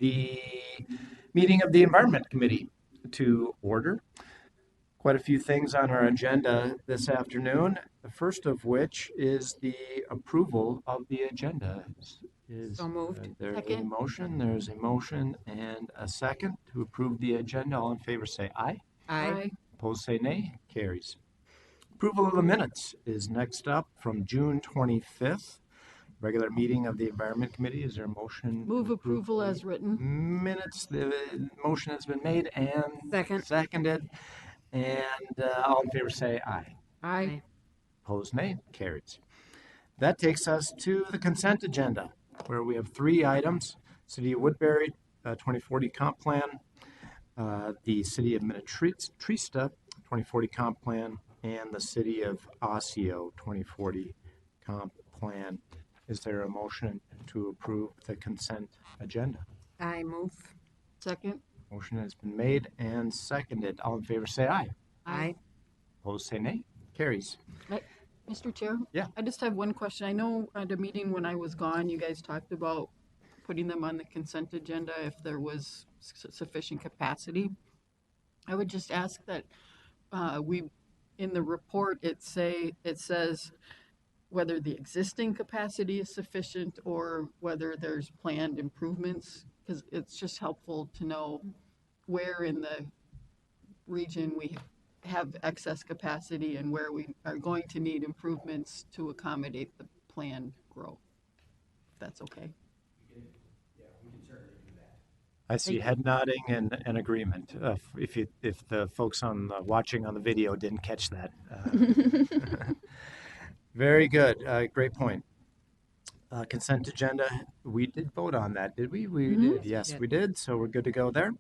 the meeting of the Environment Committee to order. Quite a few things on our agenda this afternoon, the first of which is the approval of the agenda. So moved. There's Second. a motion and a second to approve the agenda. All in favor say aye. Aye. Opposed say nay. Carries. Approval of the minutes is next up from June 25th. Regular meeting of the Environment Committee. Is there a motion? Move to approve approval the as written. minutes? The motion has been made and seconded. And all in favor say aye. Aye. Opposed nay. Carries. That takes us to the consent agenda, where we have 3 items: City of Woodbury 2040 comp plan, the City of Minnetrista 2040 comp plan, and the City of Osseo 2040 comp plan. Is there a motion to approve the consent agenda? I move. Second. Motion has been made and seconded. All in favor say aye. Aye. Opposed say nay. Carries. Mr. Chair? Yeah. I just have one question. I know at a meeting when I was gone, you guys talked about putting them on the consent agenda if there was sufficient capacity. I would just ask that in the report, it says whether the existing capacity is sufficient or whether there's planned improvements, because it's just helpful to know where in the region we have excess capacity and where we are going to need improvements to accommodate the planned growth. If that's okay. Yeah, we can certainly do that. I see head nodding and agreement. If the folks watching on the video didn't catch that. Very good. Great point. Consent agenda. We did vote on that, did we? We did. Yes, we did. So we're good to go there.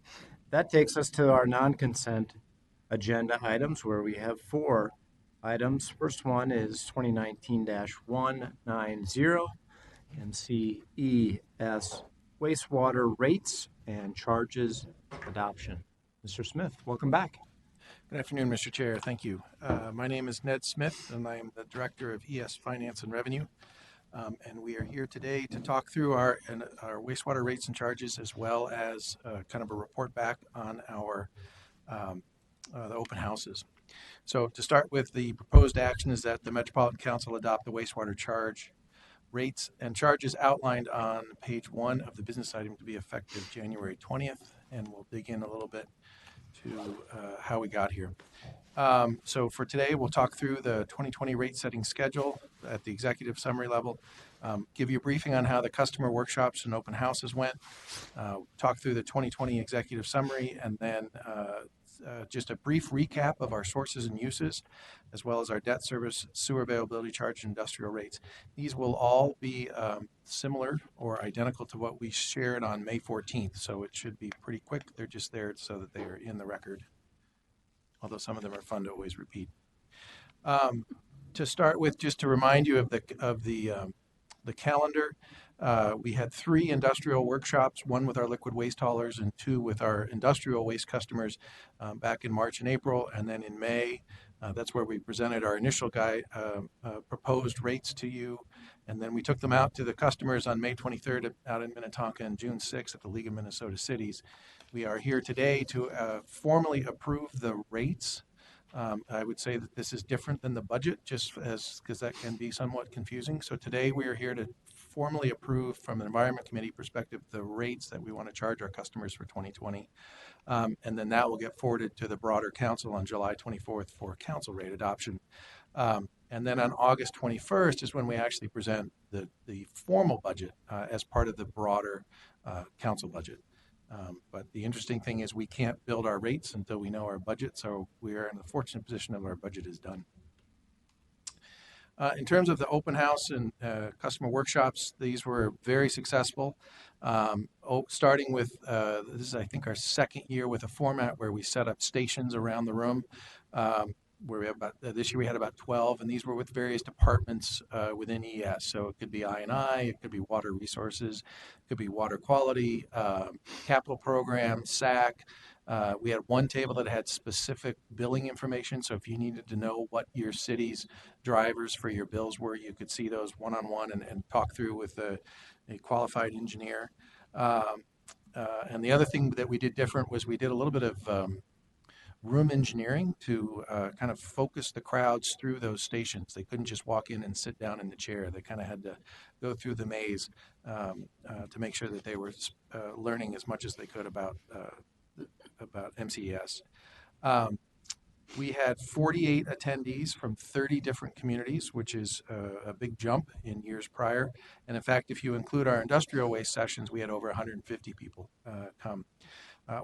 That takes us to our non-consent agenda items, where we have 4 items. First one is 2019-190 MCES Wastewater Rates and Charges Adoption. Mr. Smith, welcome back. Good afternoon, Mr. Chair. Thank you. My name is Ned Smith, and I am the Director of ES Finance and Revenue. And we are here today to talk through our wastewater rates and charges, as well as kind of a report back on our the open houses. So to start with, the proposed action is that the Metropolitan Council adopt the wastewater charge rates and charges outlined on page 1 of the business item to be effective January 20th. And we'll dig in a little bit to how we got here. So for today, we'll talk through the 2020 rate setting schedule at the executive summary level, give you a briefing on how the customer workshops and open houses went, talk through the 2020 executive summary, and then just a brief recap of our sources and uses, as well as our debt service, sewer availability charge, and industrial rates. These will all be similar or identical to what we shared on May 14th, so it should be pretty quick. They're just there so that they are in the record, although some of them are fun to always repeat. To start with, just to remind you of the calendar, we had 3 industrial workshops, 1 with our liquid waste haulers and 2 with our industrial waste customers back in March and April. And then in May, that's where we presented our initial proposed rates to you. And then we took them out to the customers on May 23rd out in Minnetonka and June 6th at the League of Minnesota Cities. We are here today to formally approve the rates. I would say that this is different than the budget, just because that can be somewhat confusing. So today we are here to formally approve, from an Environment Committee perspective, the rates that we want to charge our customers for 2020. And then that will get forwarded to the broader council on July 24th for council rate adoption. And then on August 21st is when we actually present the formal budget as part of the broader council budget. But the interesting thing is we can't build our rates until we know our budget, so we are in the fortunate position of our budget is done. In terms of the open house and customer workshops, these were very successful. Starting with, this is I think our 2nd year with a format where we set up stations around the room. Where we have this year we had about 12, and these were with various departments within ES. So it could be I&I, it could be water resources, it could be water quality, capital program, SAC. We had one table that had specific billing information. So if you needed to know what your city's drivers for your bills were, you could see those one-on-one and talk through with a qualified engineer. And the other thing that we did different was we did a little bit of room engineering to kind of focus the crowds through those stations. They couldn't just walk in and sit down in the chair. They kind of had to go through the maze to make sure that they were learning as much as they could about MCES. We had 48 attendees from 30 different communities, which is a big jump in years prior. And in fact, if you include our industrial waste sessions, we had over 150 people come.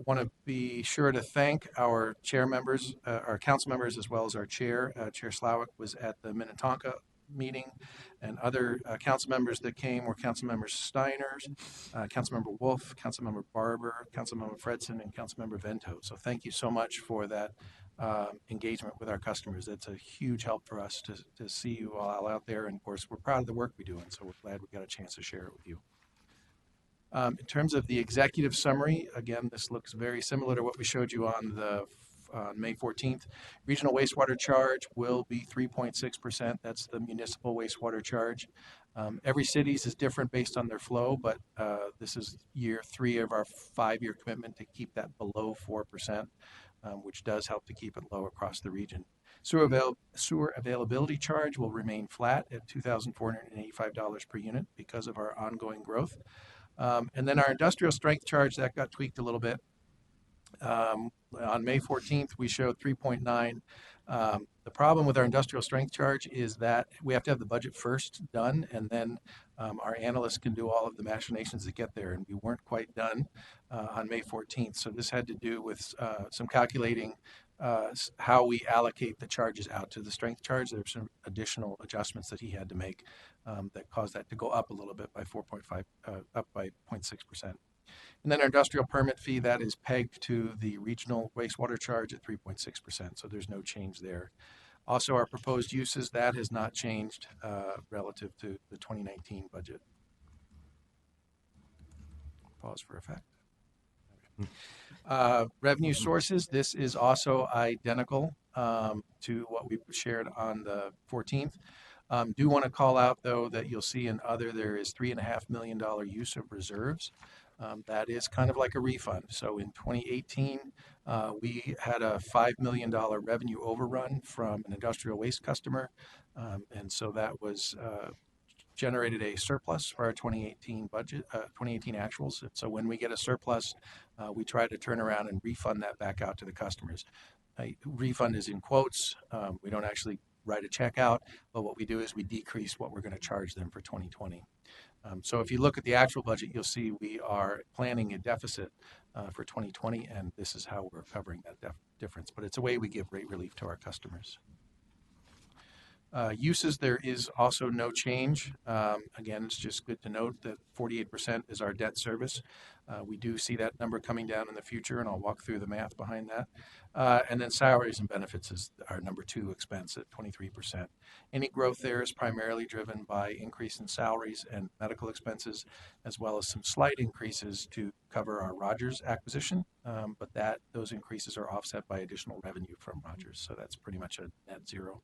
Want to be sure to thank our chair members, our council members, as well as our chair. Chair Slawick was at the Minnetonka meeting, and other council members that came were Councilmember Steiners, Councilmember Wolf, Councilmember Barber, Councilmember Fredson, and Councilmember Vento. So thank you so much for that engagement with our customers. That's a huge help for us to see you all out there. And of course, we're proud of the work we do, and so we're glad we got a chance to share it with you. In terms of the executive summary, again, this looks very similar to what we showed you on May 14th. Regional wastewater charge will be 3.6%. That's the municipal wastewater charge. Every city's is different based on their flow, but this is year 3 of our 5-year commitment to keep that below 4%, which does help to keep it low across the region. Sewer availability charge will remain flat at $2,485 per unit because of our ongoing growth. And then our industrial strength charge, that got tweaked a little bit. On May 14th, we showed 3.9. The problem with our industrial strength charge is that we have to have the budget first done, and then our analysts can do all of the machinations to get there, and we weren't quite done on May 14th. So this had to do with some calculating how we allocate the charges out to the strength charge. There were some additional adjustments that he had to make that caused that to go up a little bit by 4.5, up by 0.6%. And then our industrial permit fee, that is pegged to the regional wastewater charge at 3.6%, so there's no change there. Also, our proposed uses, that has not changed relative to the 2019 budget. Pause for effect. Revenue sources, this is also identical to what we shared on the 14th. Do want to call out, though, that you'll see in other, there is $3.5 million use of reserves. That is kind of like a refund. So in 2018, we had a $5 million revenue overrun from an industrial waste customer. And so that was generated a surplus for our 2018 budget, 2018 actuals. And so when we get a surplus, we try to turn around and refund that back out to the customers. Refund is in quotes. We don't actually write a check out, but what we do is we decrease what we're going to charge them for 2020. So if you look at the actual budget, you'll see we are planning a deficit for 2020, and this is how we're covering that difference. But it's a way we give rate relief to our customers. Uses, there is also no change. Again, it's just good to note that 48% is our debt service. We do see that number coming down in the future, and I'll walk through the math behind that. And then salaries and benefits is our number 2 expense at 23%. Any growth there is primarily driven by increase in salaries and medical expenses, as well as some slight increases to cover our Rogers acquisition. But those increases are offset by additional revenue from Rogers. So that's pretty much a net zero.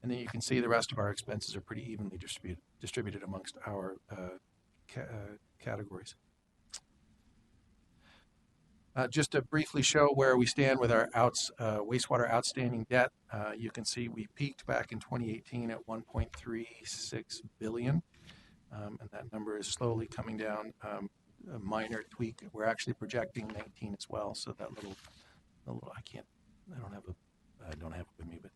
And then you can see the rest of our expenses are pretty evenly distributed amongst our categories. Just to briefly show where we stand with our wastewater outstanding debt, you can see we peaked back in 2018 at $1.36 billion, and that number is slowly coming down. A minor tweak. We're actually projecting 19 as well, so that little I don't have it with me, but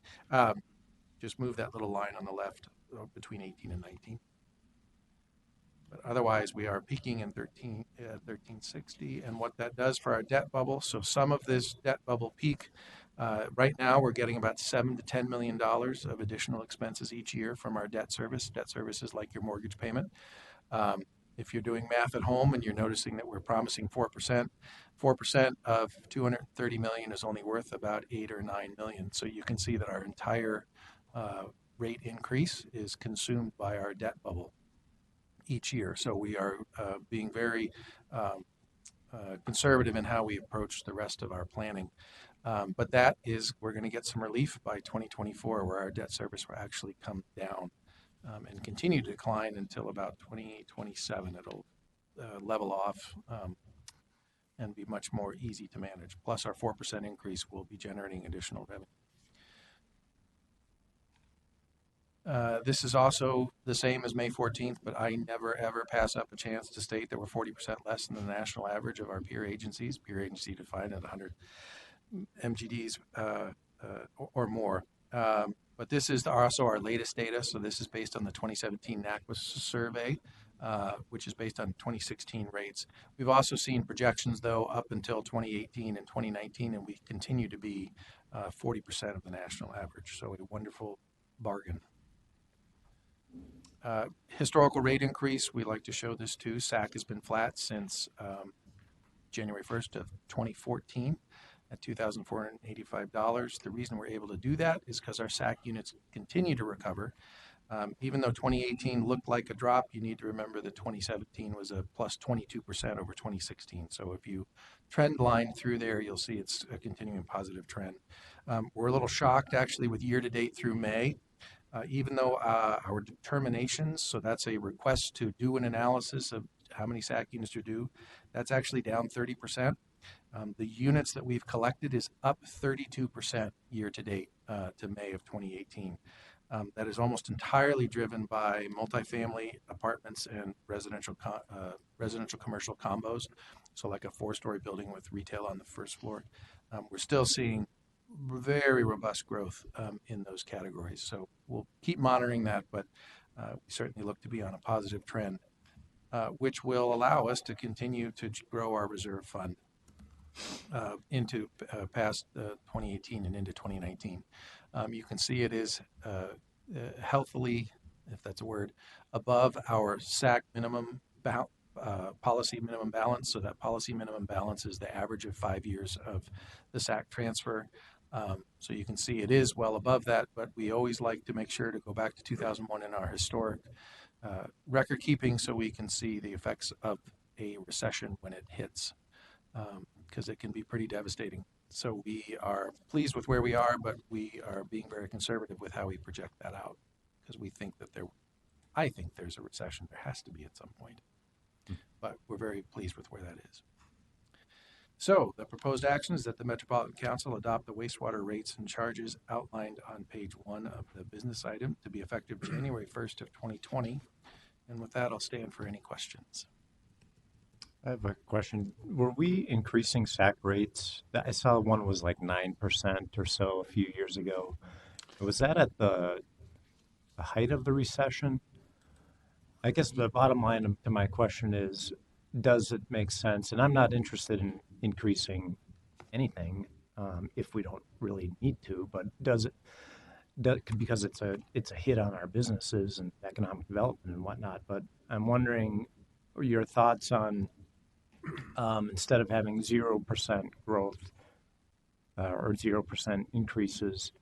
just move that little line on the left between 18 and 19. But otherwise, we are peaking in 1360, and what that does for our debt bubble. So some of this debt bubble peak, right now we're getting about $7 to $10 million of additional expenses each year from our debt service. Debt service is like your mortgage payment. If you're doing math at home and you're noticing that we're promising 4%, 4% of $230 million is only worth about $8 or $9 million. So you can see that our entire rate increase is consumed by our debt bubble each year. So we are being very conservative in how we approach the rest of our planning. But that is, we're going to get some relief by 2024 where our debt service will actually come down and continue to decline until about 2027. It'll level off and be much more easy to manage. Plus, our 4% increase will be generating additional revenue. This is also the same as May 14th, but I never ever pass up a chance to state that we're 40% less than the national average of our peer agencies. Peer agency defined at 100 MGDs or more. But this is also our latest data. So this is based on the 2017 NACWA survey, which is based on 2016 rates. We've also seen projections, though, up until 2018 and 2019, and we continue to be 40% of the national average. So a wonderful bargain. Historical rate increase, we like to show this too. SAC has been flat since January 1st of 2014 at $2,485. The reason we're able to do that is because our SAC units continue to recover. Even though 2018 looked like a drop, you need to remember that 2017 was a plus 22% over 2016. So if you trend line through there, you'll see it's a continuing positive trend. We're a little shocked actually with year to date through May. Even though our determinations, so that's a request to do an analysis of how many SAC units are due, that's actually down 30%. The units that we've collected is up 32% year to date to May of 2018. That is almost entirely driven by multifamily apartments and residential commercial combos. So like a 4-story building with retail on the first floor. We're still seeing very robust growth in those categories. So we'll keep monitoring that, but we certainly look to be on a positive trend, which will allow us to continue to grow our reserve fund into past 2018 and into 2019. You can see it is healthily, if that's a word, above our SAC minimum policy minimum balance. So that policy minimum balance is the average of 5 years of the SAC transfer. So you can see it is well above that, but we always like to make sure to go back to 2001 in our historic record keeping so we can see the effects of a recession when it hits, because it can be pretty devastating. So we are pleased with where we are, but we are being very conservative with how we project that out, because we think that I think there's a recession. There has to be at some point, but we're very pleased with where that is. So the proposed action is that the Metropolitan Council adopt the wastewater rates and charges outlined on page 1 of the business item to be effective January 1st of 2020. And with that, I'll stand for any questions. I have a question. Were we increasing SAC rates? I saw one was like 9% or so a few years ago. Was that at the height of the recession? I guess the bottom line to my question is, does it make sense? And I'm not interested in increasing anything if we don't really need to, but does it, because it's a hit on our businesses and economic development and whatnot. But I'm wondering your thoughts on instead of having 0% growth or 0% increases,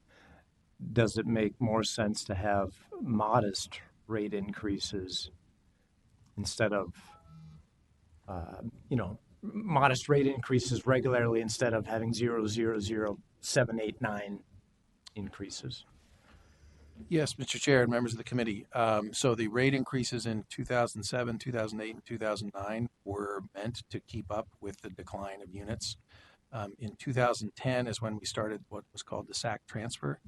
does it make more sense to have modest rate increases instead of modest rate increases regularly instead of having 0, 0, 0, 7, 8, 9 increases? Yes, Mr. Chair and members of the committee. So the rate increases in 2007, 2008, and 2009 were meant to keep up with the decline of units. In 2010 is when we started what was called the SAC transfer,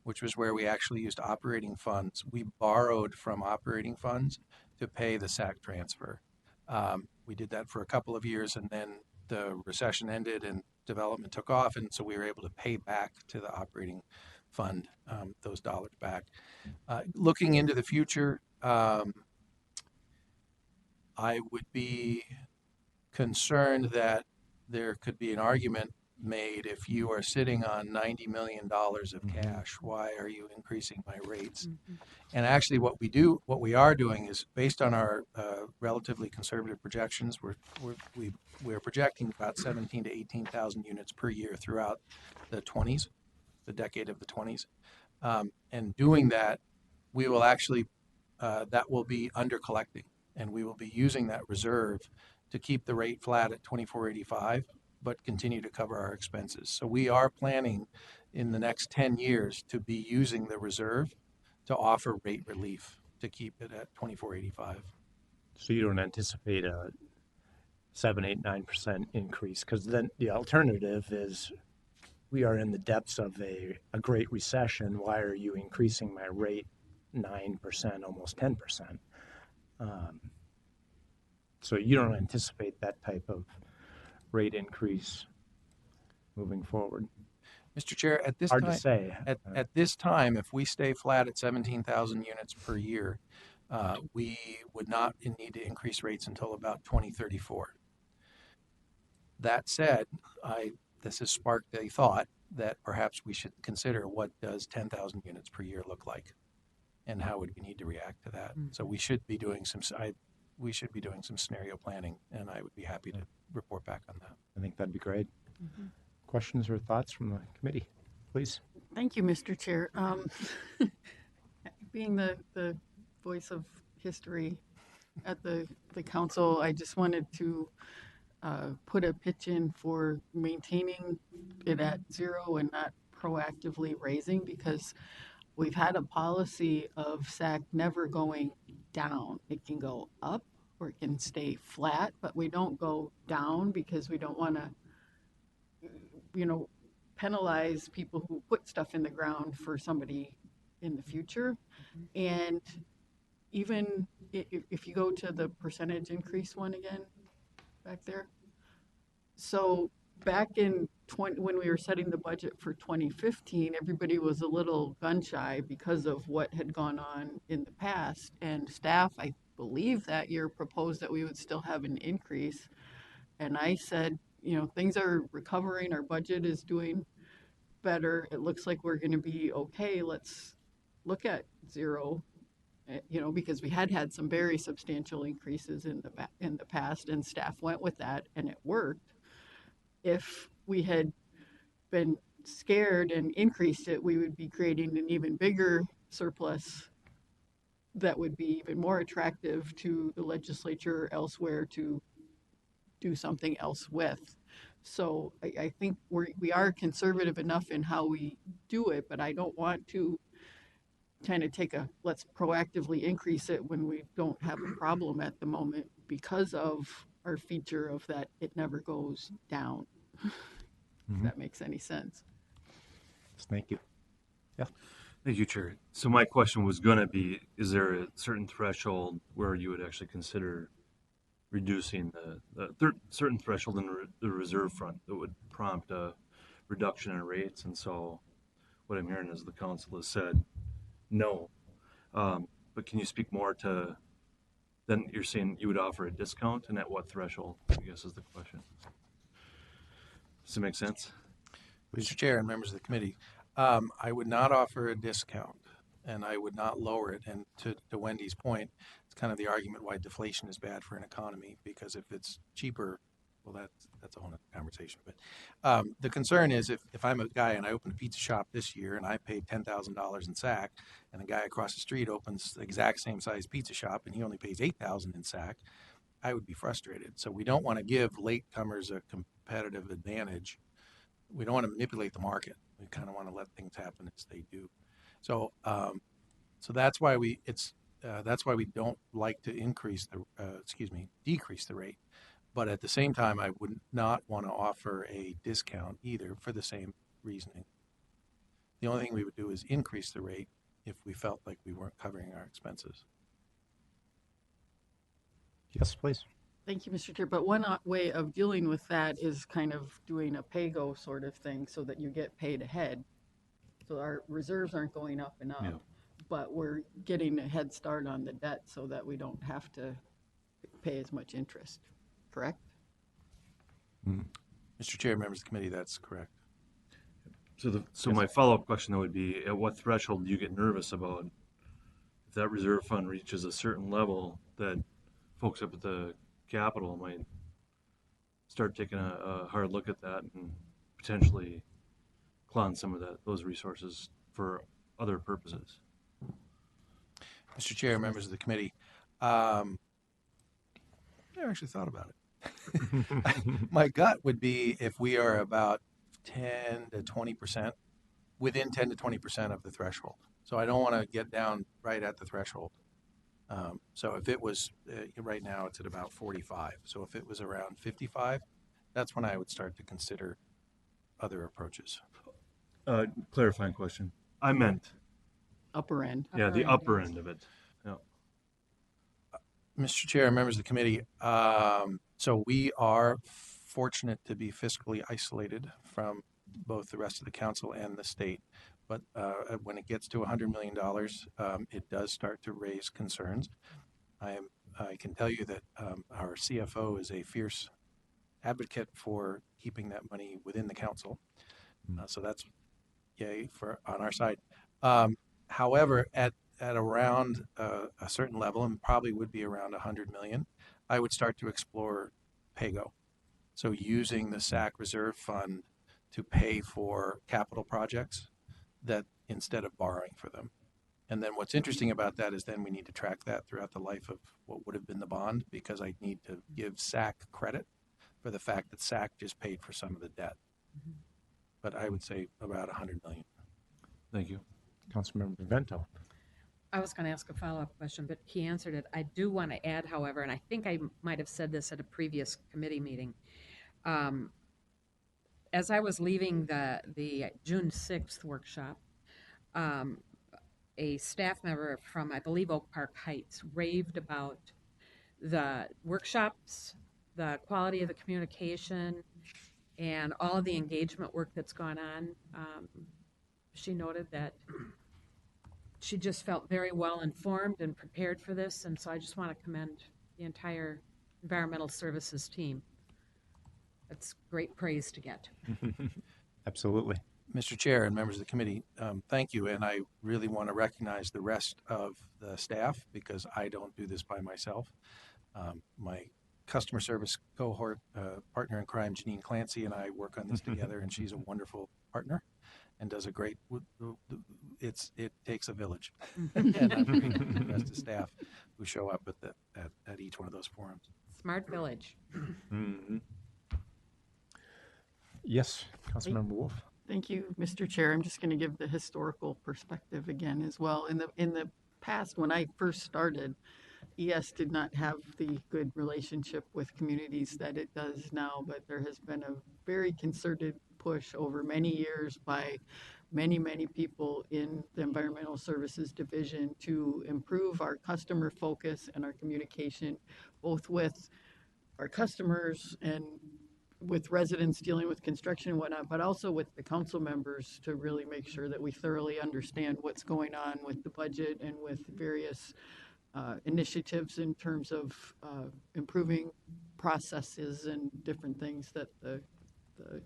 which was where we actually used operating funds. We borrowed from operating funds to pay the SAC transfer. We did that for a couple of years, and then the recession ended and development took off, and so we were able to pay back to the operating fund those dollars back. Looking into the future, I would be concerned that there could be an argument made if you are sitting on $90 million of cash, why are you increasing my rates? And actually what we are doing is based on our relatively conservative projections, we're projecting about 17 to 18,000 units per year throughout the 20s, the decade of the 20s. And doing that, we will actually, that will be under collecting, and we will be using that reserve to keep the rate flat at $2,485, but continue to cover our expenses. So we are planning in the next 10 years to be using the reserve to offer rate relief to keep it at $2,485. So you don't anticipate 7, 8, 9% increase. Because then the alternative is we are in the depths of a great recession. Why are you increasing my rate 9%, almost 10%? So you don't anticipate that type of rate increase moving forward. Mr. Chair, at this Hard to time, say. at this time, if we stay flat at 17,000 units per year, we would not need to increase rates until about 2034. That said, this has sparked a thought that perhaps we should consider what does 10,000 units per year look like, and how would we need to react to that. So we should be doing some scenario planning, and I would be happy to report back on that. I think that'd be great. Questions or thoughts from the committee, please? Thank you, Mr. Chair. Being the voice of history at the council, I just wanted to put a pitch in for maintaining it at 0 and not proactively raising, because we've had a policy of SAC never going down. It can go up or it can stay flat, but we don't go down because we don't want to, penalize people who put stuff in the ground for somebody in the future. And even if you go to the percentage increase one again, back there. So back in when we were setting the budget for 2015, everybody was a little gun shy because of what had gone on in the past. And staff, I believe that year, proposed that we would still have an increase. And I said, things are recovering, our budget is doing better, it looks like we're going to be okay, let's look at 0, because we had some very substantial increases in the past, and staff went with that and it worked. If we had been scared and increased it, we would be creating an even bigger surplus that would be even more attractive to the legislature elsewhere to do something else with. So I think we are conservative enough in how we do it, but I don't want to kind of let's proactively increase it when we don't have a problem at the moment because of our feature of that it never goes down. If that makes any sense. Thank you. Yeah. Thank you, Chair. So my question was going to be, is there a certain threshold where you would actually consider reducing the certain threshold in the reserve fund that would prompt a reduction in rates? And so what I'm hearing is the council has said no. But can you speak more to, then you're saying you would offer a discount, and at what threshold, I guess is the question. Does it make sense? Mr. Chair and members of the committee, I would not offer a discount, and I would not lower it. And to Wendy's point, it's kind of the argument why deflation is bad for an economy, because if it's cheaper, well, that's a whole other conversation. But the concern is if I'm a guy and I open a pizza shop this year and I paid $10,000 in SAC, and a guy across the street opens the exact same size pizza shop and he only pays $8,000 in SAC, I would be frustrated. So we don't want to give latecomers a competitive advantage. We don't want to manipulate the market. We kind of want to let things happen as they do. So, so that's why we don't like to decrease the rate. But at the same time, I would not want to offer a discount either for the same reasoning. The only thing we would do is increase the rate if we felt like we weren't covering our expenses. Yes, please. Thank you, Mr. Chair. But one way of dealing with that is kind of doing a pay-go sort of thing so that you get paid ahead. So our reserves aren't going up and up, but we're getting a head start on the debt so that we don't have to pay as much interest. Correct? Mr. Chair, members of the committee, that's correct. So my follow-up question though would be, at what threshold do you get nervous about if that reserve fund reaches a certain level that folks up at the Capitol might start taking a hard look at that and potentially clawing some of those resources for other purposes? Mr. Chair, members of the committee, I never actually thought about it. My gut would be if we are about 10 to 20%, within 10 to 20% of the threshold. So I don't want to get down right at the threshold. So if it was, right now it's at about 45. So if it was around 55, that's when I would start to consider other approaches. Clarifying question. I meant, Upper end. yeah, the upper end of it. Yeah. Mr. Chair, members of the committee, so we are fortunate to be fiscally isolated from both the rest of the council and the state. But when it gets to $100 million, it does start to raise concerns. I can tell you that our CFO is a fierce advocate for keeping that money within the council. So that's yay for on our side. However, at around a certain level, and probably would be around 100 million, I would start to explore PAYGO. So using the SAC reserve fund to pay for capital projects that instead of borrowing for them. And then what's interesting about that is then we need to track that throughout the life of what would have been the bond, because I need to give SAC credit for the fact that SAC just paid for some of the debt. But I would say about 100 million. Thank you. Councilmember Vento. I was going to ask a follow-up question, but he answered it. I do want to add, however, and I think I might have said this at a previous committee meeting. As I was leaving the June 6th workshop, a staff member from, I believe, Oak Park Heights raved about the workshops, the quality of the communication, and all of the engagement work that's gone on. She noted that she just felt very well informed and prepared for this, and so I just want to commend the entire environmental services team. It's great praise to get. Absolutely. Mr. Chair and members of the committee, thank you. And I really want to recognize the rest of the staff because I don't do this by myself. My customer service cohort partner in crime, Janine Clancy, and I work on this together, and she's a wonderful partner and does a great, it takes a village. And I'm grateful to the rest of the staff who show up at each one of those forums. Smart village. Mm-hmm. Yes, Councilmember Wolf. Thank you, Mr. Chair. I'm just going to give the historical perspective again as well. In the past, when I first started, ES did not have the good relationship with communities that it does now, but there has been a very concerted push over many years by many people in the Environmental Services Division to improve our customer focus and our communication, both with our customers and with residents dealing with construction and whatnot, but also with the council members to really make sure that we thoroughly understand what's going on with the budget and with various initiatives in terms of improving processes and different things that the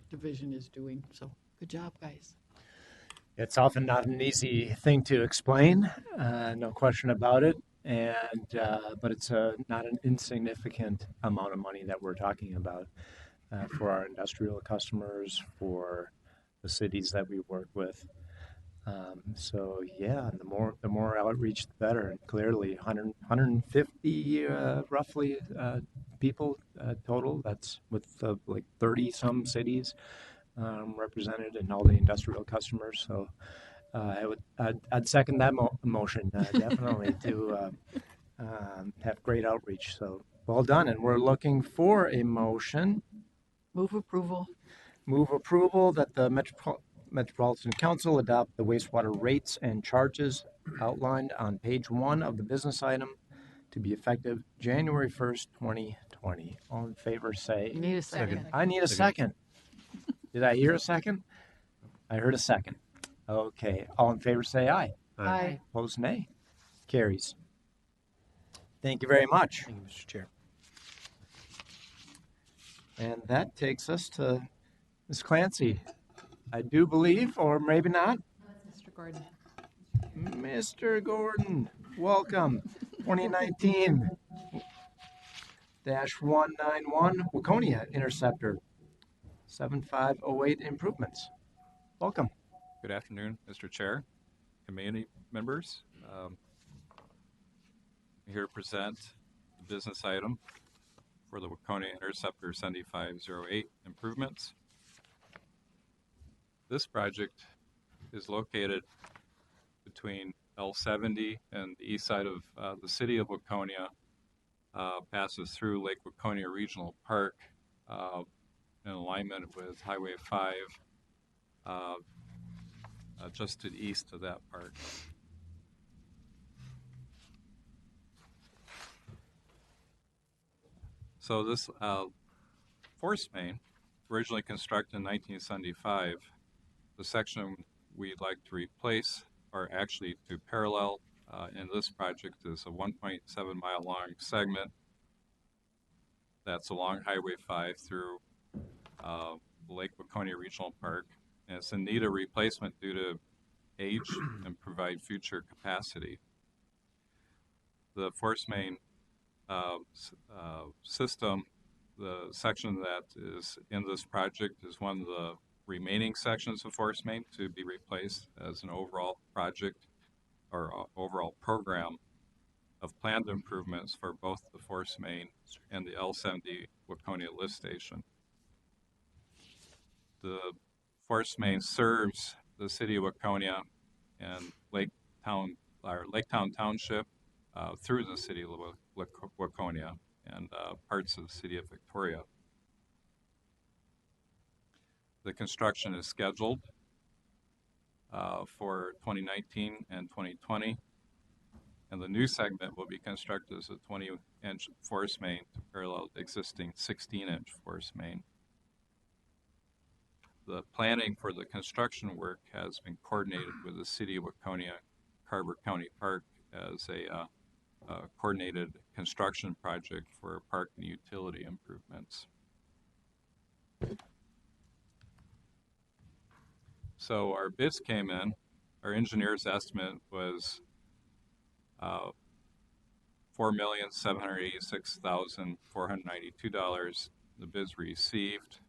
division is doing. So good job, guys. It's often not an easy thing to explain, no question about it. And but it's not an insignificant amount of money that we're talking about for our industrial customers, for the cities that we work with. So yeah, the more outreach, the better. And clearly, 150 roughly people total. That's with like 30 some cities represented and all the industrial customers. So I'd second that motion definitely to have great outreach. So well done, and we're looking for a motion. Move approval. Move approval that the Metropolitan Council adopt the wastewater rates and charges outlined on page 1 of the business item to be effective January 1st, 2020. All in favor say. You need a second. I need a second. Did I hear a second? I heard a second. Okay. All in favor say aye. Aye. Opposed nay. Carries. Thank you very much. Thank you, Mr. Chair. And that takes us to Ms. Clancy. I do believe, or maybe not. Mr. Gordon. Mr. Gordon, welcome. 2019-191 Waconia Interceptor 7508 improvements. Welcome. Good afternoon, Mr. Chair, committee members. I'm here to present the business item for the Waconia Interceptor 7508 improvements. This project is located between L70 and the east side of the city of Waconia passes through Lake Waconia Regional Park in alignment with Highway 5 just to the east of that park. So this force main, originally constructed in 1975, the section we'd like to replace, or actually to parallel in this project, is a 1.7 mile long segment that's along Highway 5 through Lake Waconia Regional Park. And it's in need of replacement due to age and provide future capacity. The force main system, the section that is in this project is one of the remaining sections of force main to be replaced as an overall project or overall program of planned improvements for both the force main and the L70 Waconia lift station. The force main serves the city of Waconia and Laketown Township through the city of Waconia and parts of the city of Victoria. The construction is scheduled for 2019 and 2020, and the new segment will be constructed as a 20-inch force main to parallel the existing 16-inch force main. The planning for the construction work has been coordinated with the city of Waconia, Carver County Park as a coordinated construction project for park and utility improvements. So our bids came in. Our engineer's estimate was $4,786,492. The bids received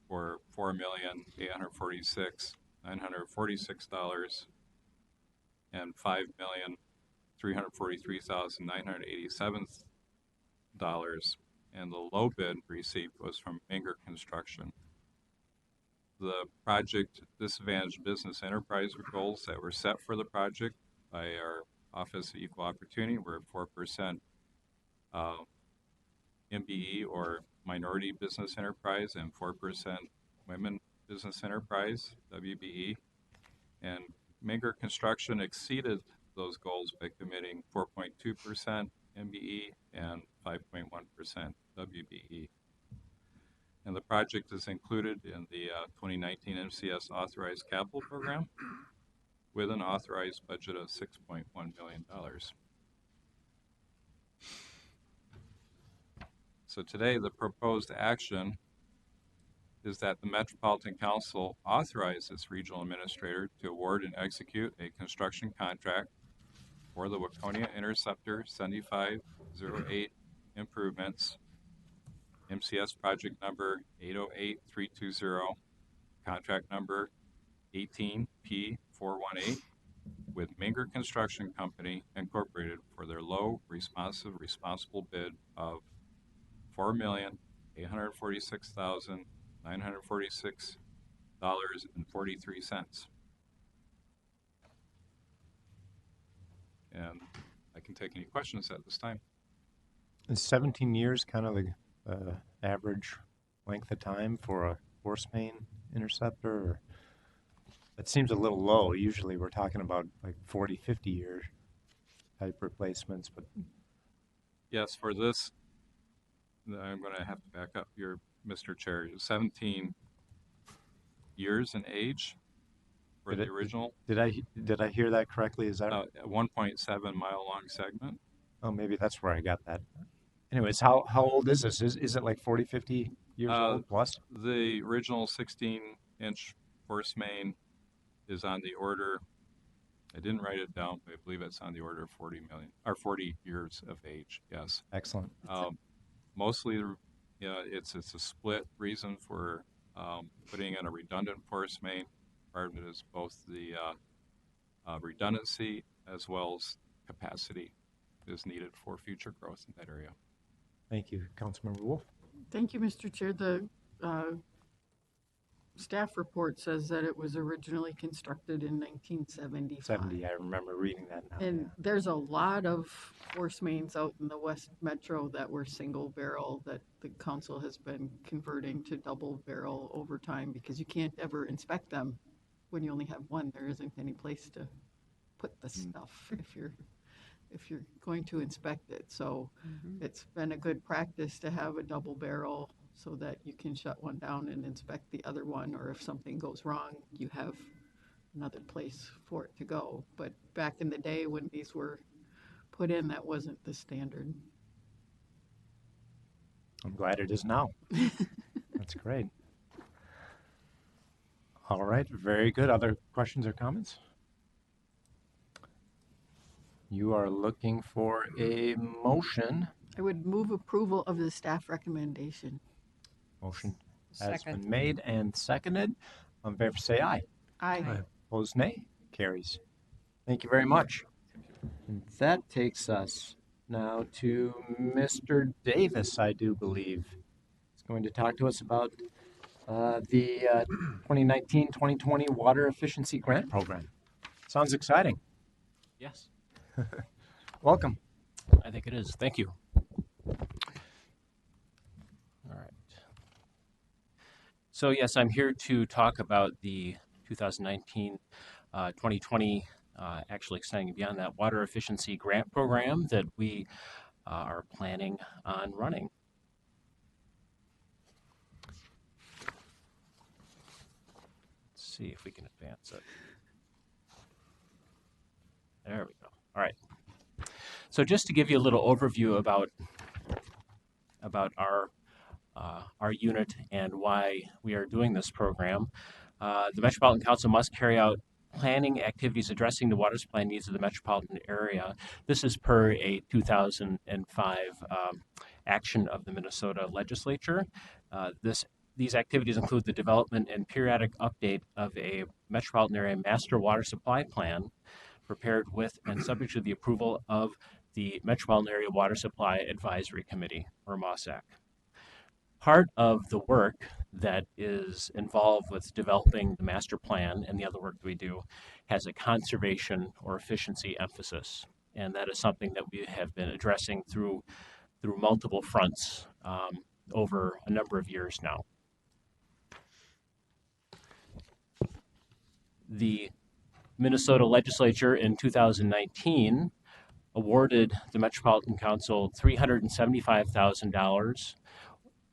for $4,846,946 and $5,343,987. And the low bid received was from Menger Construction. The project disadvantaged business enterprise goals that were set for the project by our Office of Equal Opportunity were 4% MBE or minority business enterprise and 4% women business enterprise, WBE. And Menger Construction exceeded those goals by committing 4.2% MBE and 5.1% WBE. And the project is included in the 2019 MCS authorized capital program with an authorized budget of $6.1 million. So today, the proposed action is that the Metropolitan Council authorize its regional administrator to award and execute a construction contract for the Waconia Interceptor 7508 improvements, MCS project number 808320, contract number 18P418, with Menger Construction Company Incorporated for their low responsible bid of $4,846,946.43. And I can take any questions at this time. Is 17 years kind of the average length of time for a force main interceptor? Or that seems a little low. Usually we're talking about like 40, 50 year type replacements. But Yes, for this, I'm going to have to back up here, Mr. Chair. 17 years in age for the original. Did I hear that correctly? Is that a 1.7 mile long segment? Oh, maybe that's where I got that. Anyways, how old is this? Is it like 40, 50 years old plus? The original 16-inch force main is on the order, I didn't write it down, but I believe it's on the order of 40 years of age, yes. Excellent. Mostly, it's a split reason for putting in a redundant force main. Part of it is both the redundancy as well as capacity is needed for future growth in that area. Thank you, Councilmember Wolf. Thank you, Mr. Chair. The staff report says that it was originally constructed in 1975. 70, I remember reading that now. And there's a lot of force mains out in the West Metro that were single barrel that the council has been converting to double barrel over time because you can't ever inspect them when you only have one. There isn't any place to put the stuff if you're going to inspect it. So it's been a good practice to have a double barrel so that you can shut one down and inspect the other one, or if something goes wrong, you have another place for it to go. But back in the day when these were put in, that wasn't the standard. I'm glad it is now. That's great. All right, very good. Other questions or comments? You are looking for a motion. I would move approval of the staff recommendation. Motion has Second. been made and seconded. All in favor, say aye. Aye. Opposed, nay. Carries. Thank you very much. And that takes us now to Mr. Davis, I do believe. He's going to talk to us about the 2019-2020 Water Efficiency Grant Program. Sounds exciting. Yes, Welcome. I think it is. Thank you. All right. So yes, I'm here to talk about the 2019-2020, actually extending beyond that, Water Efficiency Grant Program that we are planning on running. Let's see if we can advance it. There we go. All right. So just to give you a little overview about our unit and why we are doing this program, the Metropolitan Council must carry out planning activities addressing the water supply needs of the metropolitan area. This is per a 2005 action of the Minnesota legislature. These activities include the development and periodic update of a metropolitan area master water supply plan prepared with and subject to the approval of the Metropolitan Area Water Supply Advisory Committee, or MOSAC. Part of the work that is involved with developing the master plan and the other work that we do has a conservation or efficiency emphasis. And that is something that we have been addressing through multiple fronts over a number of years now. The Minnesota legislature in 2019 awarded the Metropolitan Council $375,000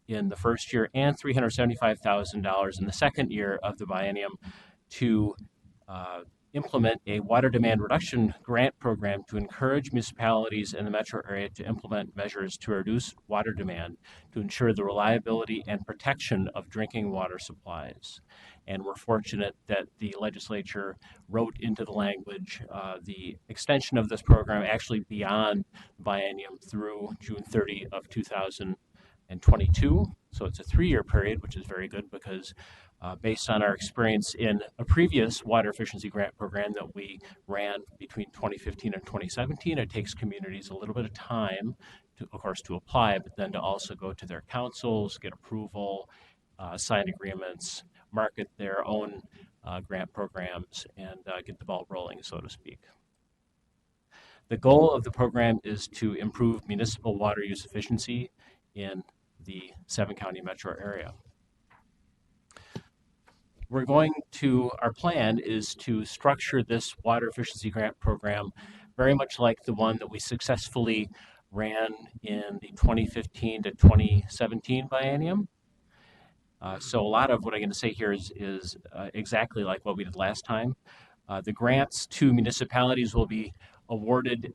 in the first year and $375,000 in the second year of the biennium to implement a water demand reduction grant program to encourage municipalities in the metro area to implement measures to reduce water demand to ensure the reliability and protection of drinking water supplies. And we're fortunate that the legislature wrote into the language the extension of this program actually beyond the biennium through June 30 of 2022. So it's a 3-year period, which is very good because based on our experience in a previous water efficiency grant program that we ran between 2015 and 2017, it takes communities a little bit of time, of course, to apply, but then to also go to their councils, get approval, sign agreements, market their own grant programs, and get the ball rolling, so to speak. The goal of the program is to improve municipal water use efficiency in the 7-county metro area. Our plan is to structure this water efficiency grant program very much like the one that we successfully ran in the 2015 to 2017 biennium. So a lot of what I'm going to say here is exactly like what we did last time. The grants to municipalities will be awarded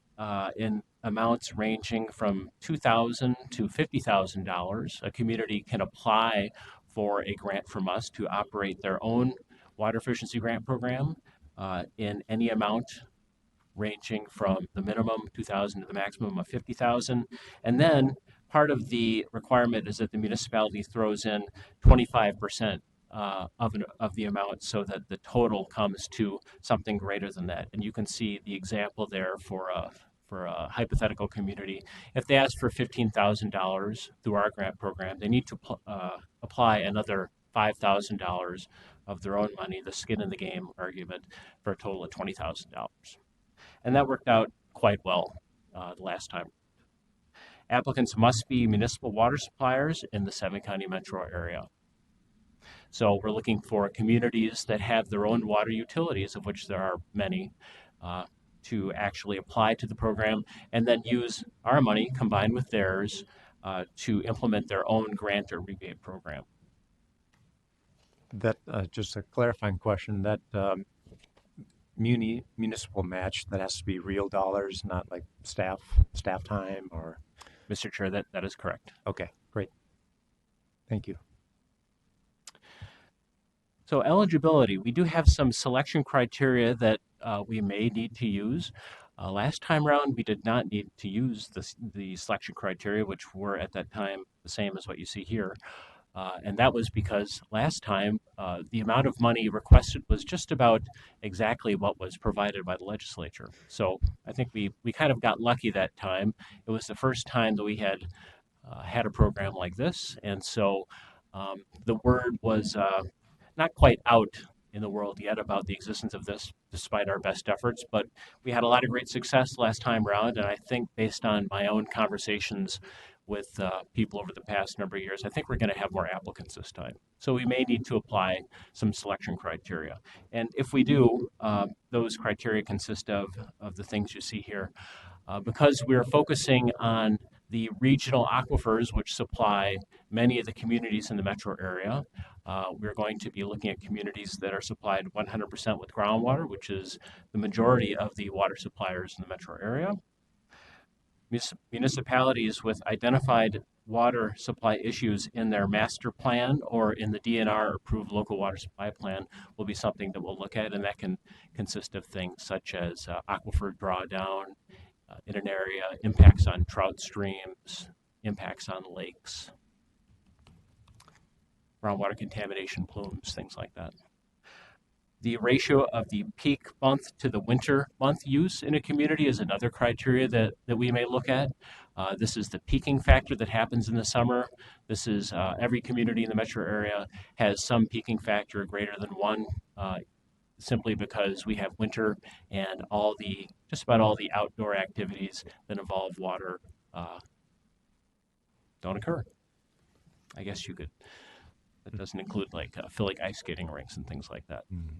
in amounts ranging from $2,000 to $50,000. A community can apply for a grant from us to operate their own water efficiency grant program in any amount ranging from the minimum $2,000 to the maximum of $50,000. And then part of the requirement is that the municipality throws in 25% of the amount so that the total comes to something greater than that. And you can see the example there for a hypothetical community. If they ask for $15,000 through our grant program, they need to apply another $5,000 of their own money, the skin in the game argument, for a total of $20,000. And that worked out quite well the last time. Applicants must be municipal water suppliers in the 7-county metro area. So we're looking for communities that have their own water utilities, of which there are many, to actually apply to the program and then use our money combined with theirs to implement their own grant or rebate program. That just a clarifying question. That municipal match, that has to be real dollars, not like staff time or. Mr. Chair, that is correct. Okay, great. Thank you. So eligibility, we do have some selection criteria that we may need to use. Last time around, we did not need to use the selection criteria, which were at that time the same as what you see here. And that was because last time the amount of money requested was just about exactly what was provided by the legislature. So I think we kind of got lucky that time. It was the first time that we had had a program like this. And so the word was not quite out in the world yet about the existence of this, despite our best efforts. But we had a lot of great success last time around. And I think based on my own conversations with people over the past number of years, I think we're going to have more applicants this time. So we may need to apply some selection criteria. And if we do, those criteria consist of the things you see here. Because we're focusing on the regional aquifers, which supply many of the communities in the metro area, we're going to be looking at communities that are supplied 100% with groundwater, which is the majority of the water suppliers in the metro area. Municipalities with identified water supply issues in their master plan or in the DNR approved local water supply plan will be something that we'll look at, and that can consist of things such as aquifer drawdown in an area, impacts on trout streams, impacts on lakes, groundwater contamination plumes, things like that. The ratio of the peak month to the winter month use in a community is another criteria that we may look at. This is the peaking factor that happens in the summer. This is every community in the metro area has some peaking factor greater than 1, simply because we have winter and just about all the outdoor activities that involve water don't occur. I guess you could. That doesn't include like filling ice skating rinks and things like that. Mm-hmm.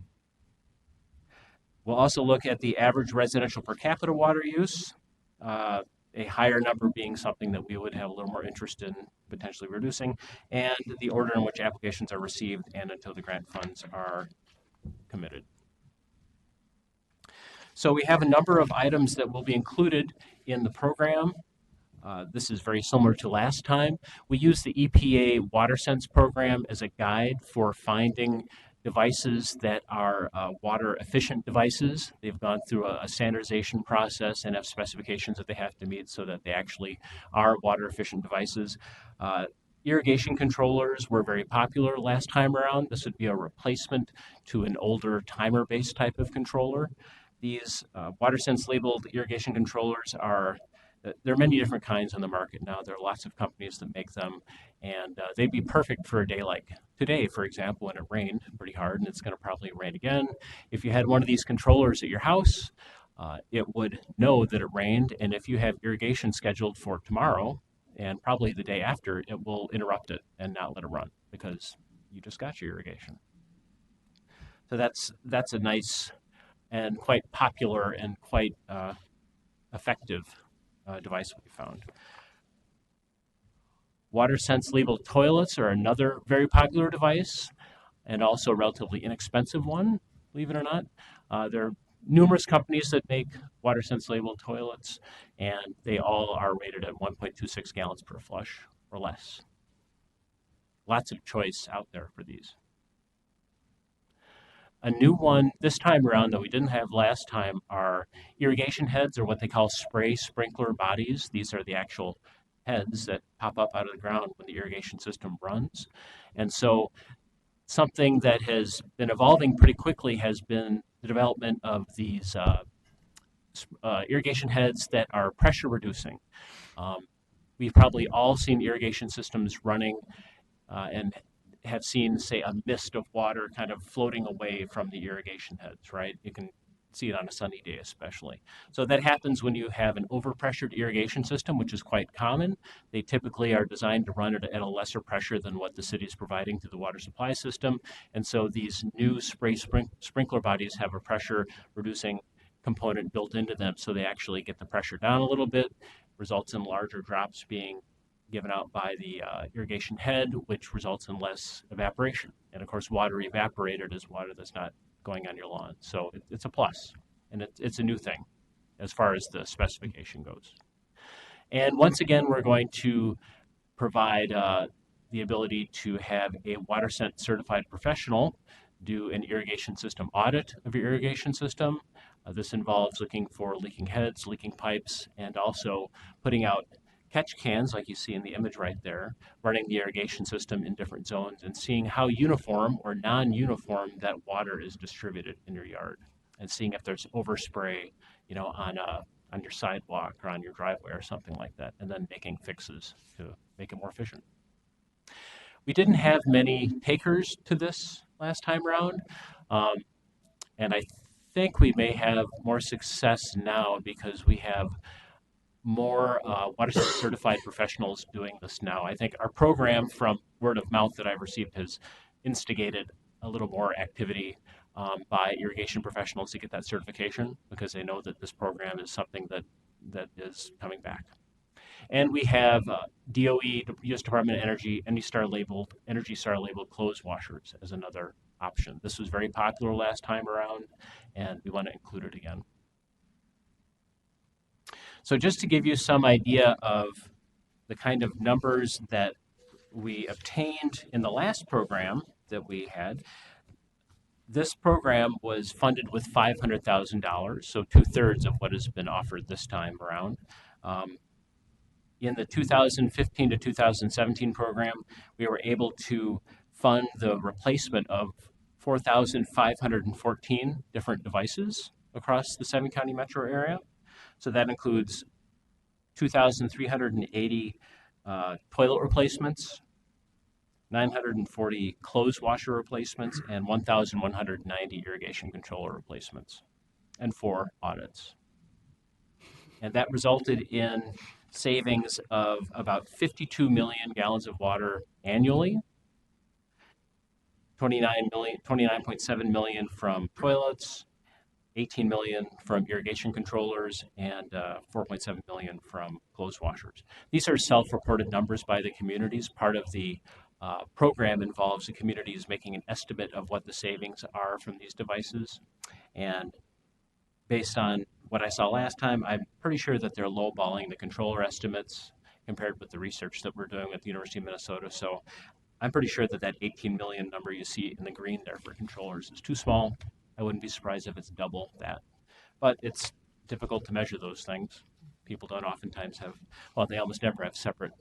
We'll also look at the average residential per capita water use, a higher number being something that we would have a little more interest in potentially reducing, and the order in which applications are received and until the grant funds are committed. So we have a number of items that will be included in the program. This is very similar to last time. We use the EPA WaterSense program as a guide for finding devices that are water efficient devices. They've gone through a standardization process and have specifications that they have to meet so that they actually are water efficient devices. Irrigation controllers were very popular last time around. This would be a replacement to an older timer-based type of controller. These WaterSense labeled irrigation controllers there are many different kinds on the market now. There are lots of companies that make them, and they'd be perfect for a day like today, for example, when it rained pretty hard, and it's going to probably rain again. If you had one of these controllers at your house, it would know that it rained, and if you have irrigation scheduled for tomorrow and probably the day after, it will interrupt it and not let it run because you just got your irrigation. So that's a nice and quite popular and quite effective device we found. WaterSense labeled toilets are another very popular device and also a relatively inexpensive one, believe it or not. There are numerous companies that make WaterSense labeled toilets, and they all are rated at 1.26 gallons per flush or less. Lots of choice out there for these. A new one this time around that we didn't have last time are irrigation heads, or what they call spray sprinkler bodies. These are the actual heads that pop up out of the ground when the irrigation system runs. And so something that has been evolving pretty quickly has been the development of these irrigation heads that are pressure reducing. We've probably all seen irrigation systems running and have seen, say, a mist of water kind of floating away from the irrigation heads, right? You can see it on a sunny day especially. So that happens when you have an overpressured irrigation system, which is quite common. They typically are designed to run at a lesser pressure than what the city is providing through the water supply system. And so these new sprinkler bodies have a pressure reducing component built into them, so they actually get the pressure down a little bit, results in larger drops being given out by the irrigation head, which results in less evaporation. And of course, water evaporated is water that's not going on your lawn. So it's a plus, and it's a new thing as far as the specification goes. And once again, we're going to provide the ability to have a WaterSense certified professional do an irrigation system audit of your irrigation system. This involves looking for leaking heads, leaking pipes, and also putting out catch cans, like you see in the image right there, running the irrigation system in different zones and seeing how uniform or non-uniform that water is distributed in your yard, and seeing if there's overspray, on your sidewalk or on your driveway or something like that, and then making fixes to make it more efficient. We didn't have many takers to this last time around, and I think we may have more success now because we have more WaterSense certified professionals doing this now. I think our program, from word of mouth that I've received, has instigated a little more activity by irrigation professionals to get that certification, because they know that this program is something that is coming back. And we have DOE, U.S. Department of Energy, Energy Star labeled clothes washers as another option. This was very popular last time around, and we want to include it again. So just to give you some idea of the kind of numbers that we obtained in the last program that we had, this program was funded with $500,000, so 2/3 of what has been offered this time around. In the 2015 to 2017 program, we were able to fund the replacement of 4,514 different devices across the 7-county metro area. So that includes 2,380 toilet replacements, 940 clothes washer replacements, and 1,190 irrigation controller replacements, and 4 audits. And that resulted in savings of about 52 million gallons of water annually, 29.7 million from toilets, 18 million from irrigation controllers, and 4.7 million from clothes washers. These are self-reported numbers by the communities. Part of the program involves the communities making an estimate of what the savings are from these devices. And based on what I saw last time, I'm pretty sure that they're lowballing the controller estimates compared with the research that we're doing at the University of Minnesota. So I'm pretty sure that 18 million number you see in the green there for controllers is too small. I wouldn't be surprised if it's double that. But it's difficult to measure those things. People don't oftentimes have, they almost never have separate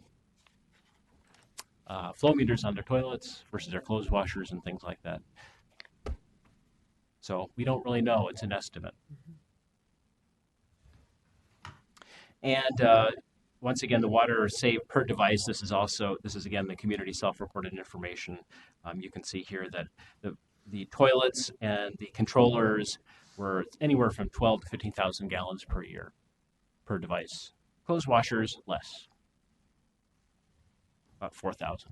flow meters on their toilets versus their clothes washers and things like that. So we don't really know. It's an estimate. And once again, the water saved per device. This is again the community self-reported information. You can see here that the toilets and the controllers were anywhere from 12 to 15,000 gallons per year per device. Clothes washers, less, about 4,000.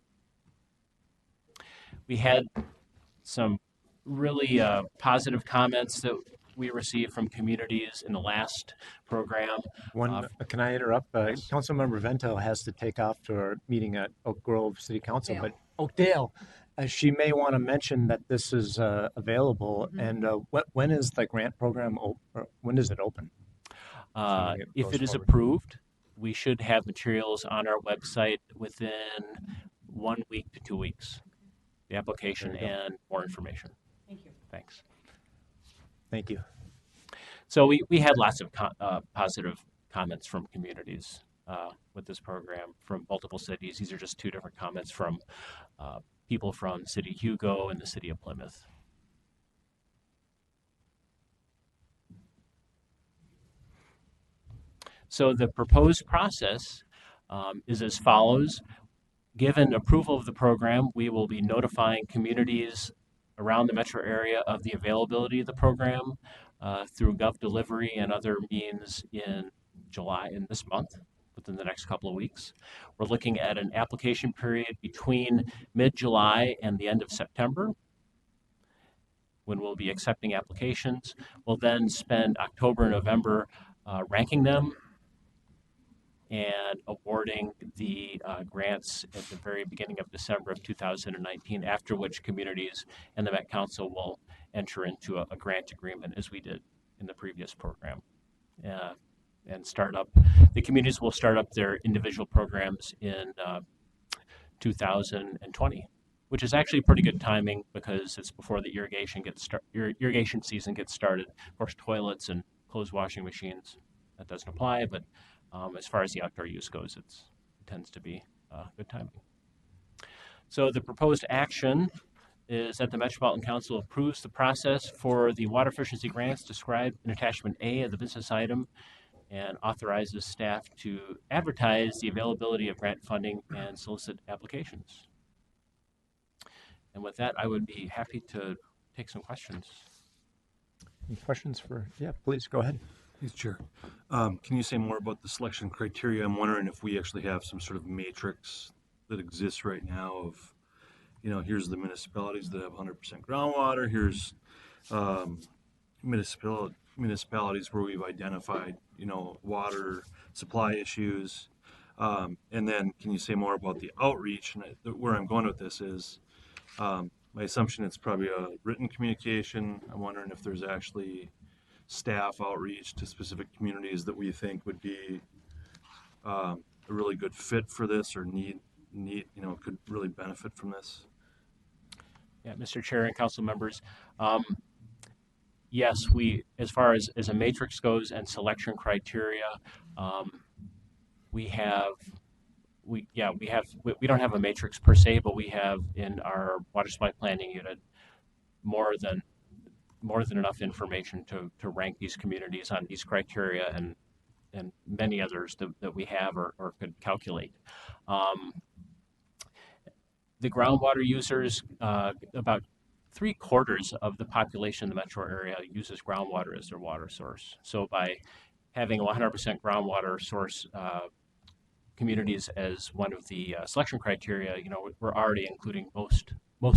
We had some really positive comments that we received from communities in the last program. Can I interrupt? Councilmember Vento has to take off to our meeting at Oak Grove City Council, Dale. but Oakdale, she may want to mention that this is available. And when is the grant program? When does it open? If it is approved, we should have materials on our website within 1 week to 2 weeks. The application and more information. Thank you. Thanks. Thank you. So we had lots of positive comments from communities with this program from multiple cities. These are just 2 different comments from people from the city of Hugo and the city of Plymouth. So the proposed process is as follows. Given approval of the program, we will be notifying communities around the metro area of the availability of the program through Gov Delivery and other means in July, in this month, within the next couple of weeks. We're looking at an application period between mid-July and the end of September, when we'll be accepting applications. We'll then spend October and November ranking them and awarding the grants at the very beginning of December of 2019, after which communities and the Met Council will enter into a grant agreement, as we did in the previous program. And the communities will start up their individual programs in 2020, which is actually pretty good timing because it's before the irrigation season gets started. Of course, toilets and clothes washing machines, that doesn't apply, but as far as the outdoor use goes, it tends to be good timing. So the proposed action is that the Metropolitan Council approves the process for the water efficiency grants described in attachment A of the business item and authorizes staff to advertise the availability of grant funding and solicit applications. And with that, I would be happy to take some questions. Any questions yeah, please go ahead. Please, Chair. Can you say more about the selection criteria? I'm wondering if we actually have some sort of matrix that exists right now of, here's the municipalities that have 100% groundwater. Here's municipalities where we've identified, water supply issues. And then can you say more about the outreach? And where I'm going with this is, my assumption it's probably a written communication. I'm wondering if there's actually staff outreach to specific communities that we think would be a really good fit for this or need could really benefit from this. Yeah, Mr. Chair and council members, yes, as far as a matrix goes and selection criteria, we don't have a matrix per se, but we have in our water supply planning unit more than enough information to rank these communities on these criteria and many others that we have or could calculate. The groundwater users, about 3/4 of the population in the metro area uses groundwater as their water source. So by having 100% groundwater source communities as one of the selection criteria, we're already including most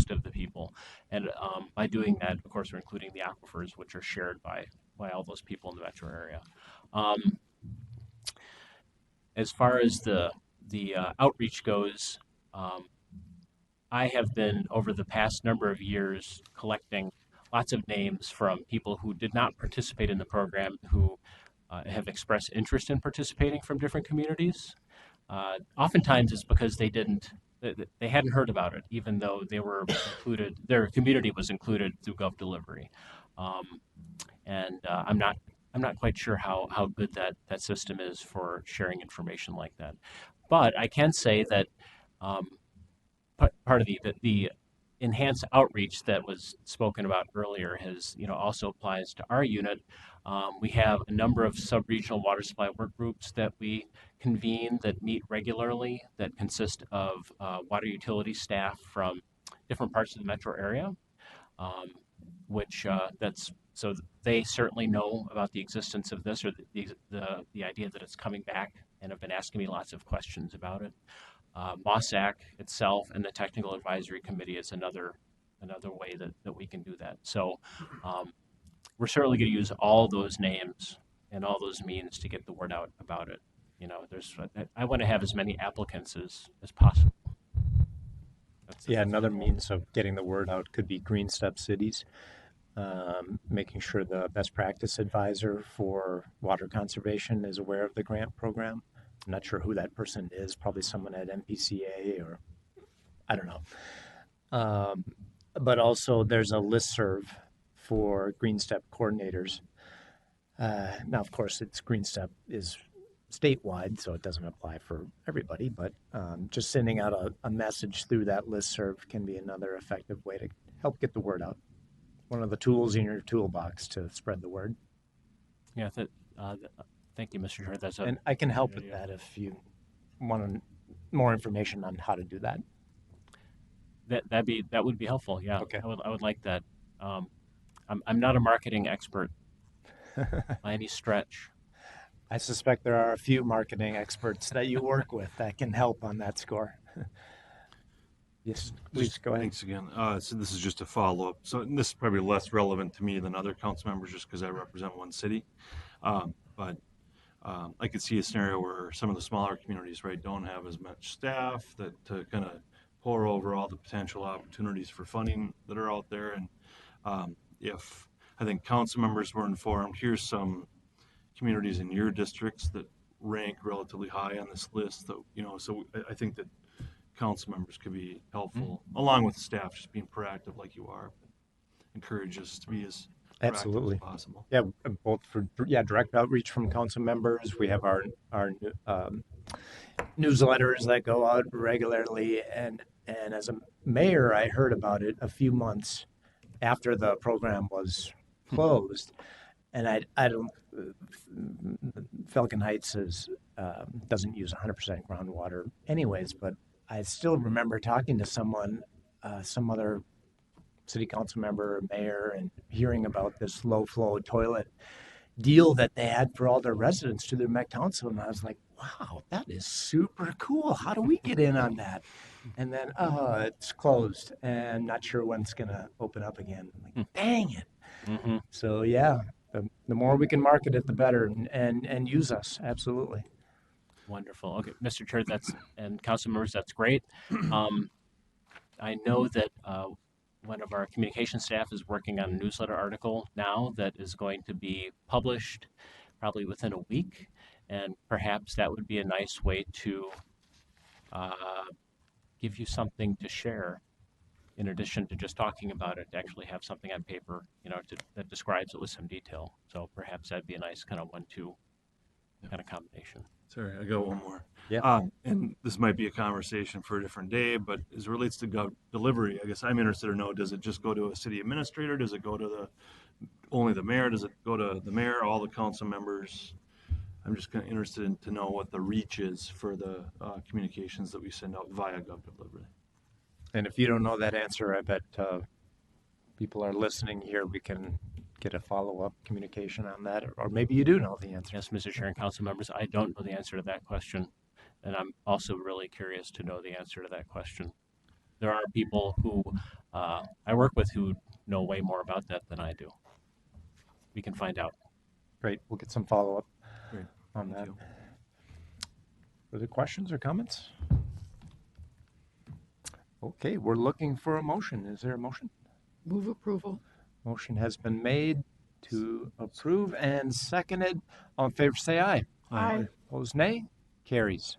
of the people. And by doing that, of course, we're including the aquifers, which are shared by all those people in the metro area. As far as the outreach goes, I have been, over the past number of years, collecting lots of names from people who did not participate in the program, who have expressed interest in participating from different communities. Oftentimes it's because they hadn't heard about it, even though they were included, their community was included through Gov Delivery. I'm not quite sure how good that system is for sharing information like that. But I can say that part of the enhanced outreach that was spoken about earlier has, also applies to our unit. We have a number of sub-regional water supply work groups that we convene that meet regularly that consist of water utility staff from different parts of the metro area, so they certainly know about the existence of this or the idea that it's coming back and have been asking me lots of questions about it. MOSAC itself and the Technical Advisory Committee is another way that we can do that. So we're certainly going to use all those names and all those means to get the word out about it. I want to have as many applicants as possible. Yeah, another means of getting the word out could be Green Step Cities, making sure the best practice advisor for water conservation is aware of the grant program. I'm not sure who that person is, probably someone at MPCA or I don't know. But also there's a listserv for Green Step coordinators. Now, of course, Green Step is statewide, so it doesn't apply for everybody, but just sending out a message through that listserv can be another effective way to help get the word out. One of the tools in your toolbox to spread the word. Yeah, thank you, Mr. Chair. And I can help with that if you want to more information on how to do that. That would be helpful. Yeah, Okay. I would like that. I'm not a marketing expert by any stretch. I suspect there are a few marketing experts that you work with that can help on that score. Yes, please go ahead. Thanks again. So this is just a follow-up. So and this is probably less relevant to me than other council members just because I represent one city. But I could see a scenario where some of the smaller communities, right, don't have as much staff that to kind of pour over all the potential opportunities for funding that are out there. And if I think council members were informed, here's some communities in your districts that rank relatively high on this list. That so I think that council members could be helpful, along with staff, just being proactive like you are. Encourage us to be as Absolutely. proactive as possible. Yeah, both for direct outreach from council members. We have our newsletters that go out regularly, and as a mayor, I heard about it a few months after the program was closed, and I don't. Falcon Heights doesn't use 100% groundwater, anyways, but I still remember talking to someone, some other city council member or mayor, and hearing about this low flow toilet deal that they had for all their residents to their Met Council. And I was like, wow, that is super cool. How do we get in on that? And then, it's closed and not sure when it's going to open up again. I'm like, dang it. Mm-hmm. So yeah, the more we can market it, the better, and use us. Absolutely. Wonderful. Okay, Mr. Chair, and council members, that's great. I know that one of our communication staff is working on a newsletter article now that is going to be published probably within a week, and perhaps that would be a nice way to give you something to share in addition to just talking about it, to actually have something on paper, that describes it with some detail. So perhaps that'd be a nice kind of 1-2 kind of combination. Sorry, I got one more. Yeah. And this might be a conversation for a different day, but as it relates to delivery, I guess I'm interested to know, does it just go to a city administrator? Does it go to only the mayor? Does it go to the mayor, all the council members? I'm just kind of interested to know what the reach is for the communications that we send out via Gov Delivery. And if you don't know that answer, I bet people are listening here. We can get a follow-up communication on that, or maybe you do know the answer. Yes, Mr. Chair and council members, I don't know the answer to that question, and I'm also really curious to know the answer to that question. There are people who I work with who know way more about that than I do. We can find out. Great. We'll get some follow-up Great. on Thank that. you. Further questions or comments? Okay, we're looking for a motion. Is there a motion? Move approval. Motion has been made to approve and seconded. All in favor, say aye. Aye. Opposed, nay. Carries.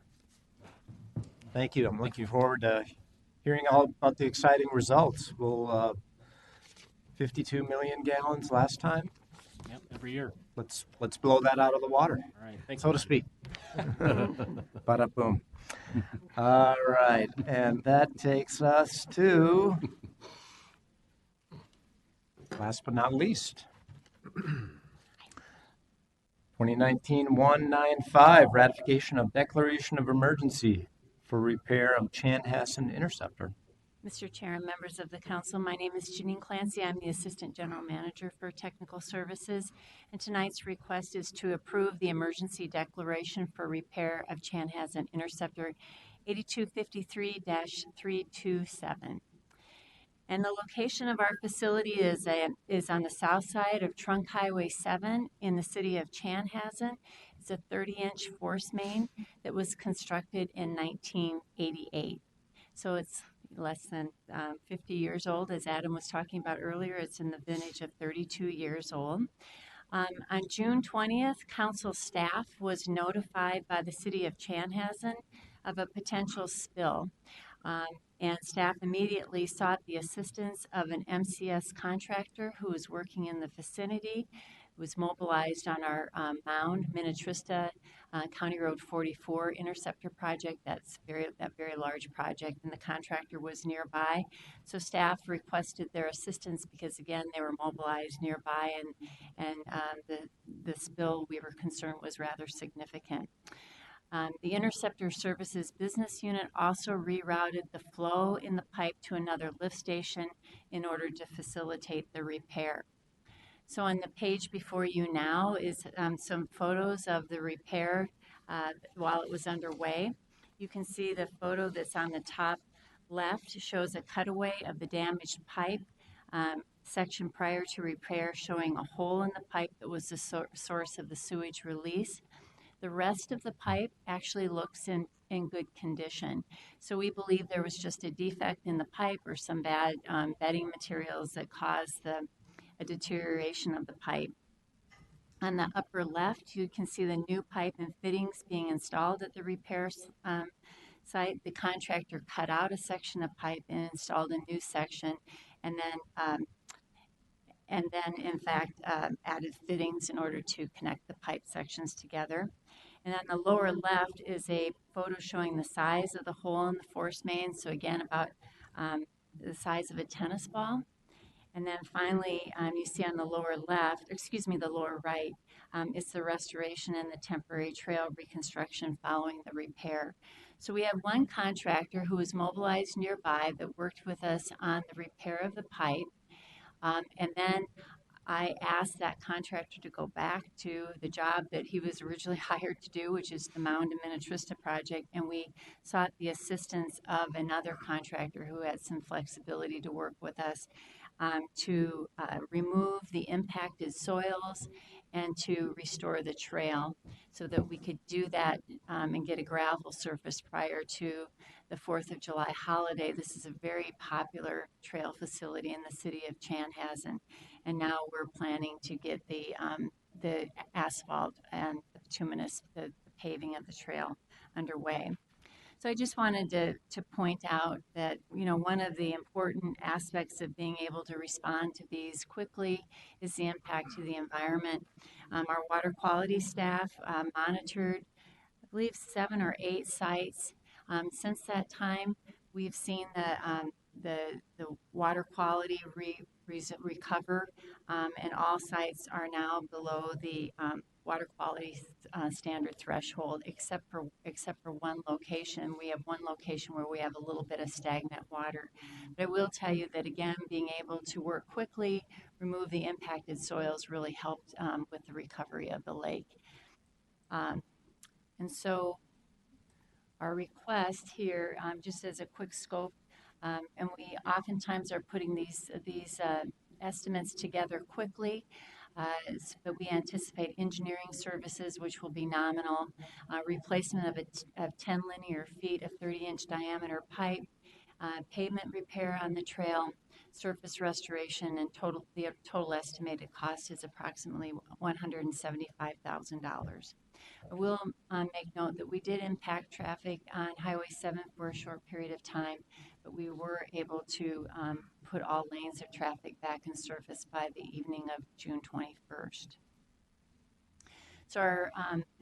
Thank you. I'm looking forward to hearing all about the exciting results. We'll 52 million gallons last time. Yep, every year. Let's blow that out of the water, All right, thank so you. to speak. Bada boom. All right, and that takes us to, last but not least, 2019-195, ratification of declaration of emergency for repair of Chanhassen Interceptor. Mr. Chair and members of the council, my name is Janine Clancy. I'm the Assistant General Manager for Technical Services, and tonight's request is to approve the emergency declaration for repair of Chanhassen Interceptor 8253-327. And the location of our facility is on the south side of Trunk Highway 7 in the city of Chanhassen. It's a 30-inch force main that was constructed in 1988. So it's less than 50 years old. As Adam was talking about earlier, it's in the vintage of 32 years old. On June 20th, council staff was notified by the city of Chanhassen of a potential spill. And staff immediately sought the assistance of an MCS contractor who was working in the vicinity. Was mobilized on our Mound, Minnetrista, County Road 44 interceptor project. That very large project, and the contractor was nearby. So staff requested their assistance because, again, they were mobilized nearby, and the spill, we were concerned, was rather significant. The Interceptor Services Business Unit also rerouted the flow in the pipe to another lift station in order to facilitate the repair. So on the page before you now is some photos of the repair while it was underway. You can see the photo that's on the top left shows a cutaway of the damaged pipe section prior to repair, showing a hole in the pipe that was the source of the sewage release. The rest of the pipe actually looks in good condition. So we believe there was just a defect in the pipe or some bad bedding materials that caused a deterioration of the pipe. On the upper left, you can see the new pipe and fittings being installed at the repair site. The contractor cut out a section of pipe and installed a new section, and then in fact added fittings in order to connect the pipe sections together. And on the lower left is a photo showing the size of the hole in the force main. So again, about the size of a tennis ball. And then finally, you see on the lower the lower right, is the restoration and the temporary trail reconstruction following the repair. So we have one contractor who was mobilized nearby that worked with us on the repair of the pipe. And then I asked that contractor to go back to the job that he was originally hired to do, which is the Mound and Minnetrista project, and we sought the assistance of another contractor who had some flexibility to work with us to remove the impacted soils and to restore the trail so that we could do that and get a gravel surface prior to the 4th of July holiday. This is a very popular trail facility in the city of Chanhassen, and now we're planning to get the asphalt and the bituminous, the paving of the trail underway. So I just wanted to point out that, one of the important aspects of being able to respond to these quickly is the impact to the environment. Our water quality staff monitored, I believe, 7 or 8 sites. Since that time, we've seen the water quality recover, and all sites are now below the water quality standard threshold, except for one location. We have one location where we have a little bit of stagnant water. But I will tell you that, again, being able to work quickly, remove the impacted soils really helped with the recovery of the lake. And so our request here, just as a quick scope, and we oftentimes are putting these estimates together quickly, but we anticipate engineering services, which will be nominal, replacement of 10 linear feet of 30-inch diameter pipe, pavement repair on the trail, surface restoration, and the total estimated cost is approximately $175,000. I will make note that we did impact traffic on Highway 7 for a short period of time, but we were able to put all lanes of traffic back in service by the evening of June 21st. So our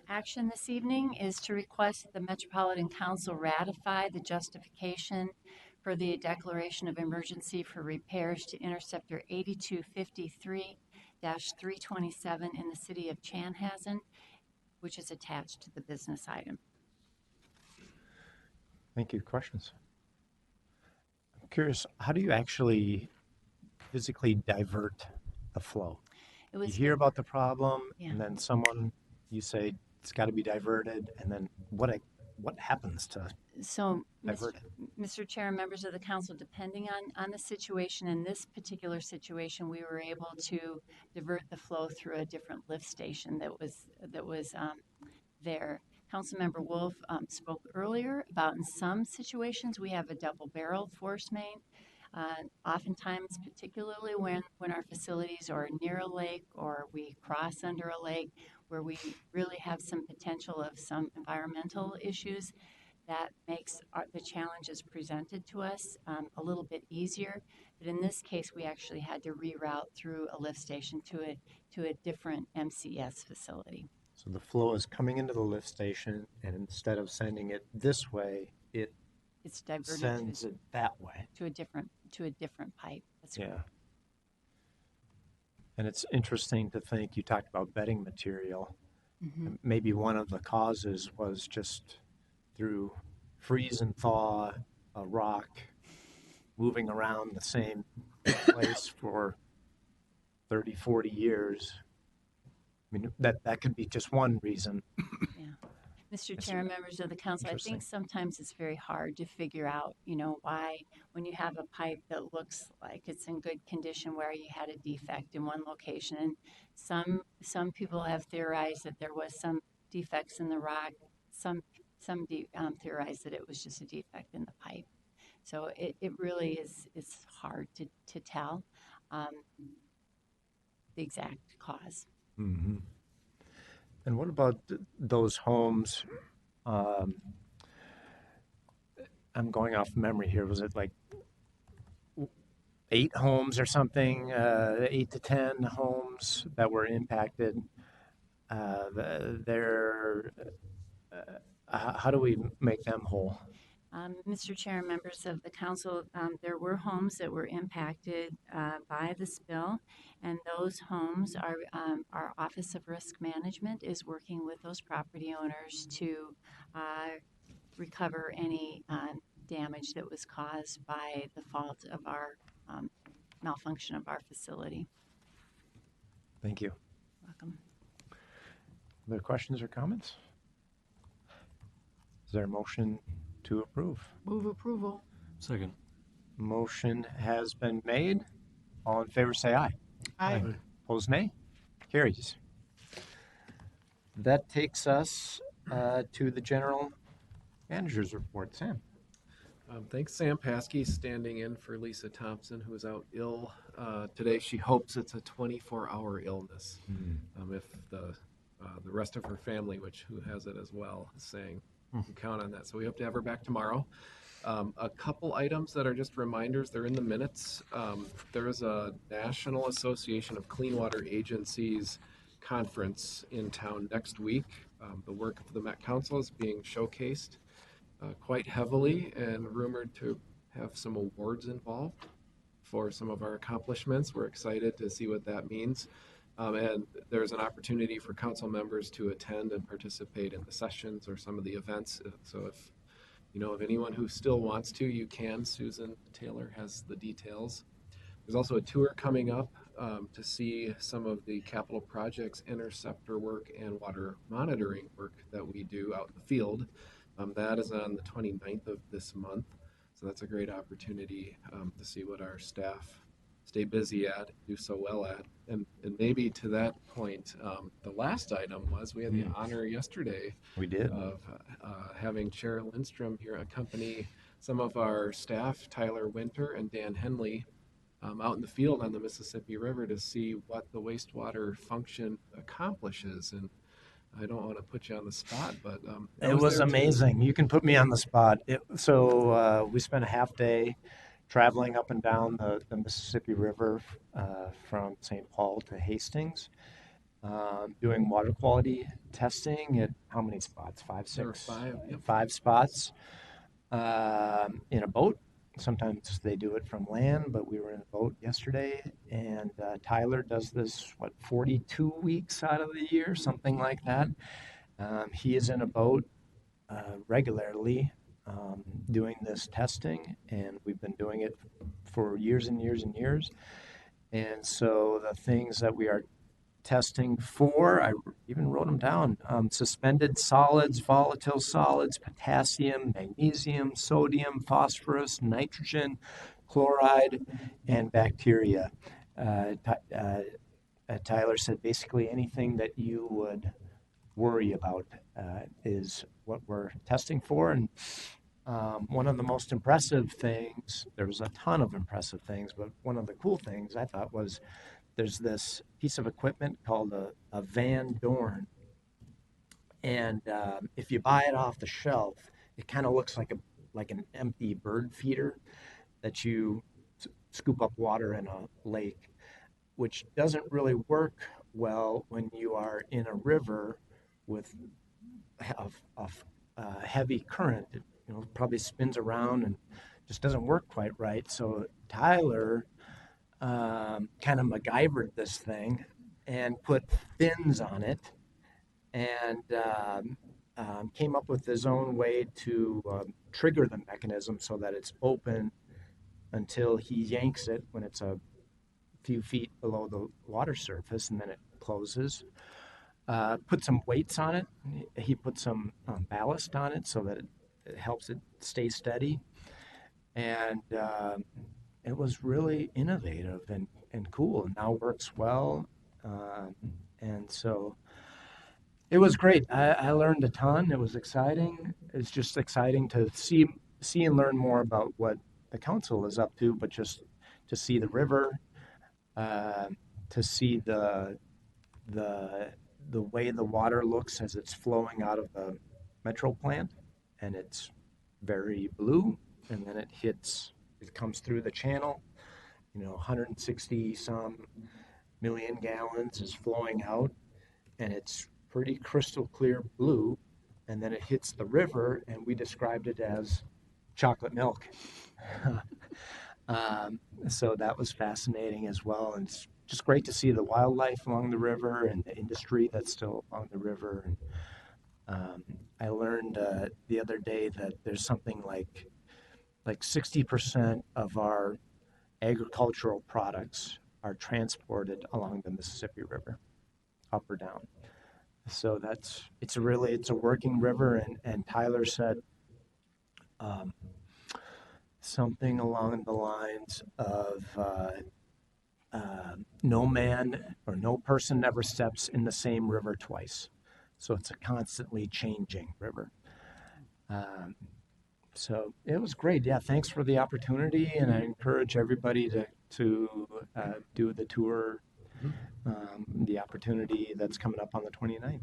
action this evening is to request that the Metropolitan Council ratify the justification for the declaration of emergency for repairs to Interceptor 8253-327 in the city of Chanhassen, which is attached to the business item. Thank you. Questions? I'm curious, how do you actually physically divert the flow? You hear about the problem, and then you say it's got to be diverted, and then what happens to divert it? Mr. Chair and members of the council, depending on the situation, in this particular situation, we were able to divert the flow through a different lift station that was there. Councilmember Wolf spoke earlier about, in some situations, we have a double-barreled force main. Oftentimes, particularly when our facilities are near a lake or we cross under a lake where we really have some potential of some environmental issues, that makes the challenges presented to us a little bit easier. But in this case, we actually had to reroute through a lift station to a different MCS facility. So the flow is coming into the lift station, and instead of sending it this way, it's diverted sends it that way to a different pipe. That's correct. And it's interesting to think, you talked about bedding material. Maybe one of the causes was just through freeze and thaw, a rock moving around the same place for 30, 40 years. I mean, that could be just one reason. Mr. Chair, members of the council, I Interesting. think sometimes it's very hard to figure out, why when you have a pipe that looks like it's in good condition where you had a defect in one location. And some people have theorized that there was some defects in the rock. Some theorize that it was just a defect in the pipe. So it really is it's hard to tell the exact cause. Mm-hmm. And what about those homes? I'm going off memory here. Was it like 8 homes or something? 8 to 10 homes that were impacted. How do we make them whole? Mr. Chair, members of the council, there were homes that were impacted by the spill, and those homes are our Office of Risk Management is working with those property owners to recover any damage that was caused by the fault of our malfunction of our facility. Thank you. Welcome. Other questions or comments? Is there a motion to approve? Move approval. Second. Motion has been made. All in favor say aye. Aye. Opposed nay? Carries. That takes us to the general manager's report. Sam. Thanks, Sam Paskey, standing in for Lisa Thompson, who is out ill today. She hopes it's a 24-hour illness. If the rest of her family, who has it as well, is saying, we can count on that. So we hope to have her back tomorrow. A couple items that are just reminders, they're in the minutes. There is a National Association of Clean Water Agencies conference in town next week. The work of the Met Council is being showcased quite heavily and rumored to have some awards involved for some of our accomplishments. We're excited to see what that means. And there's an opportunity for council members to attend and participate in the sessions or some of the events. So if anyone who still wants to, you can. Susan Taylor has the details. There's also a tour coming up to see some of the capital projects, interceptor work, and water monitoring work that we do out in the field. That is on the 29th of this month. So that's a great opportunity to see what our staff stay busy at, do so well at. And maybe to that point, the last item was we had the honor yesterday We did. of having Chair Lindstrom here accompany some of our staff, Tyler Winter and Dan Henley, out in the field on the Mississippi River to see what the wastewater function accomplishes. And I don't want to put you on the spot, but It was amazing. You can put me on the spot. So we spent a half day traveling up and down the Mississippi River from St. Paul to Hastings, doing water quality testing at how many spots? 5, 6? There were 5. Yep. 5 spots in a boat. Sometimes they do it from land, but we were in a boat yesterday. And Tyler does this, 42 weeks out of the year, something like that. He is in a boat regularly doing this testing, and we've been doing it for years and years and years. And so the things that we are testing for, I even wrote them down: suspended solids, volatile solids, potassium, magnesium, sodium, phosphorus, nitrogen, chloride, and bacteria. Tyler said basically anything that you would worry about is what we're testing for. And one of the most impressive things, there was a ton of impressive things, but one of the cool things I thought was there's this piece of equipment called a Van Dorn. And if you buy it off the shelf, it kind of looks like an empty bird feeder that you scoop up water in a lake, which doesn't really work well when you are in a river with a heavy current. It probably spins around and just doesn't work quite right. So Tyler kind of MacGyvered this thing and put fins on it and came up with his own way to trigger the mechanism so that it's open until he yanks it when it's a few feet below the water surface, and then it closes. Put some weights on it. He put some ballast on it so that it helps it stay steady. And it was really innovative and cool, and now works well. And so it was great. I learned a ton. It was exciting. It's just exciting to see and learn more about what the council is up to, but just to see the river, to see the way the water looks as it's flowing out of the Metro plant, and it's very blue, and then it comes through the channel, 160 some million gallons is flowing out, and it's pretty crystal clear blue, and then it hits the river, and we described it as chocolate milk. So that was fascinating as well, and it's just great to see the wildlife along the river and the industry that's still along the river. And I learned the other day that there's something like 60% of our agricultural products are transported along the Mississippi River, up or down. So it's a working river, and Tyler said something along the lines of no man or no person ever steps in the same river twice. So it's a constantly changing river. So it was great. Yeah, thanks for the opportunity, and I encourage everybody to do the tour, the opportunity that's coming up on the 29th.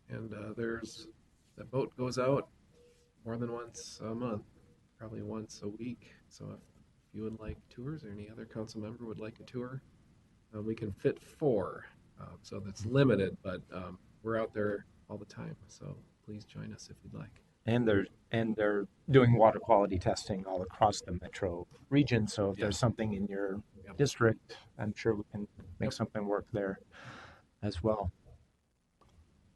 And the boat goes out more than once a month, probably once a week. So if you would like tours, or any other council member would like a tour, we can fit 4. So that's limited, but we're out there all the time. So please join us if you'd like. And they're doing water quality testing all across the metro region. So if there's something in your district, I'm sure we can make something work there as well.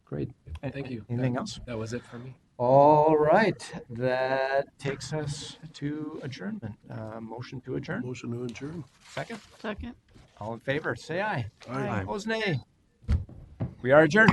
Great. Thank you. Anything else? That was it for me. All right. That takes us to adjournment. Motion to adjourn. Motion to adjourn. Second. Second. All in favor, say aye. Aye. Opposed, nay. We are adjourned.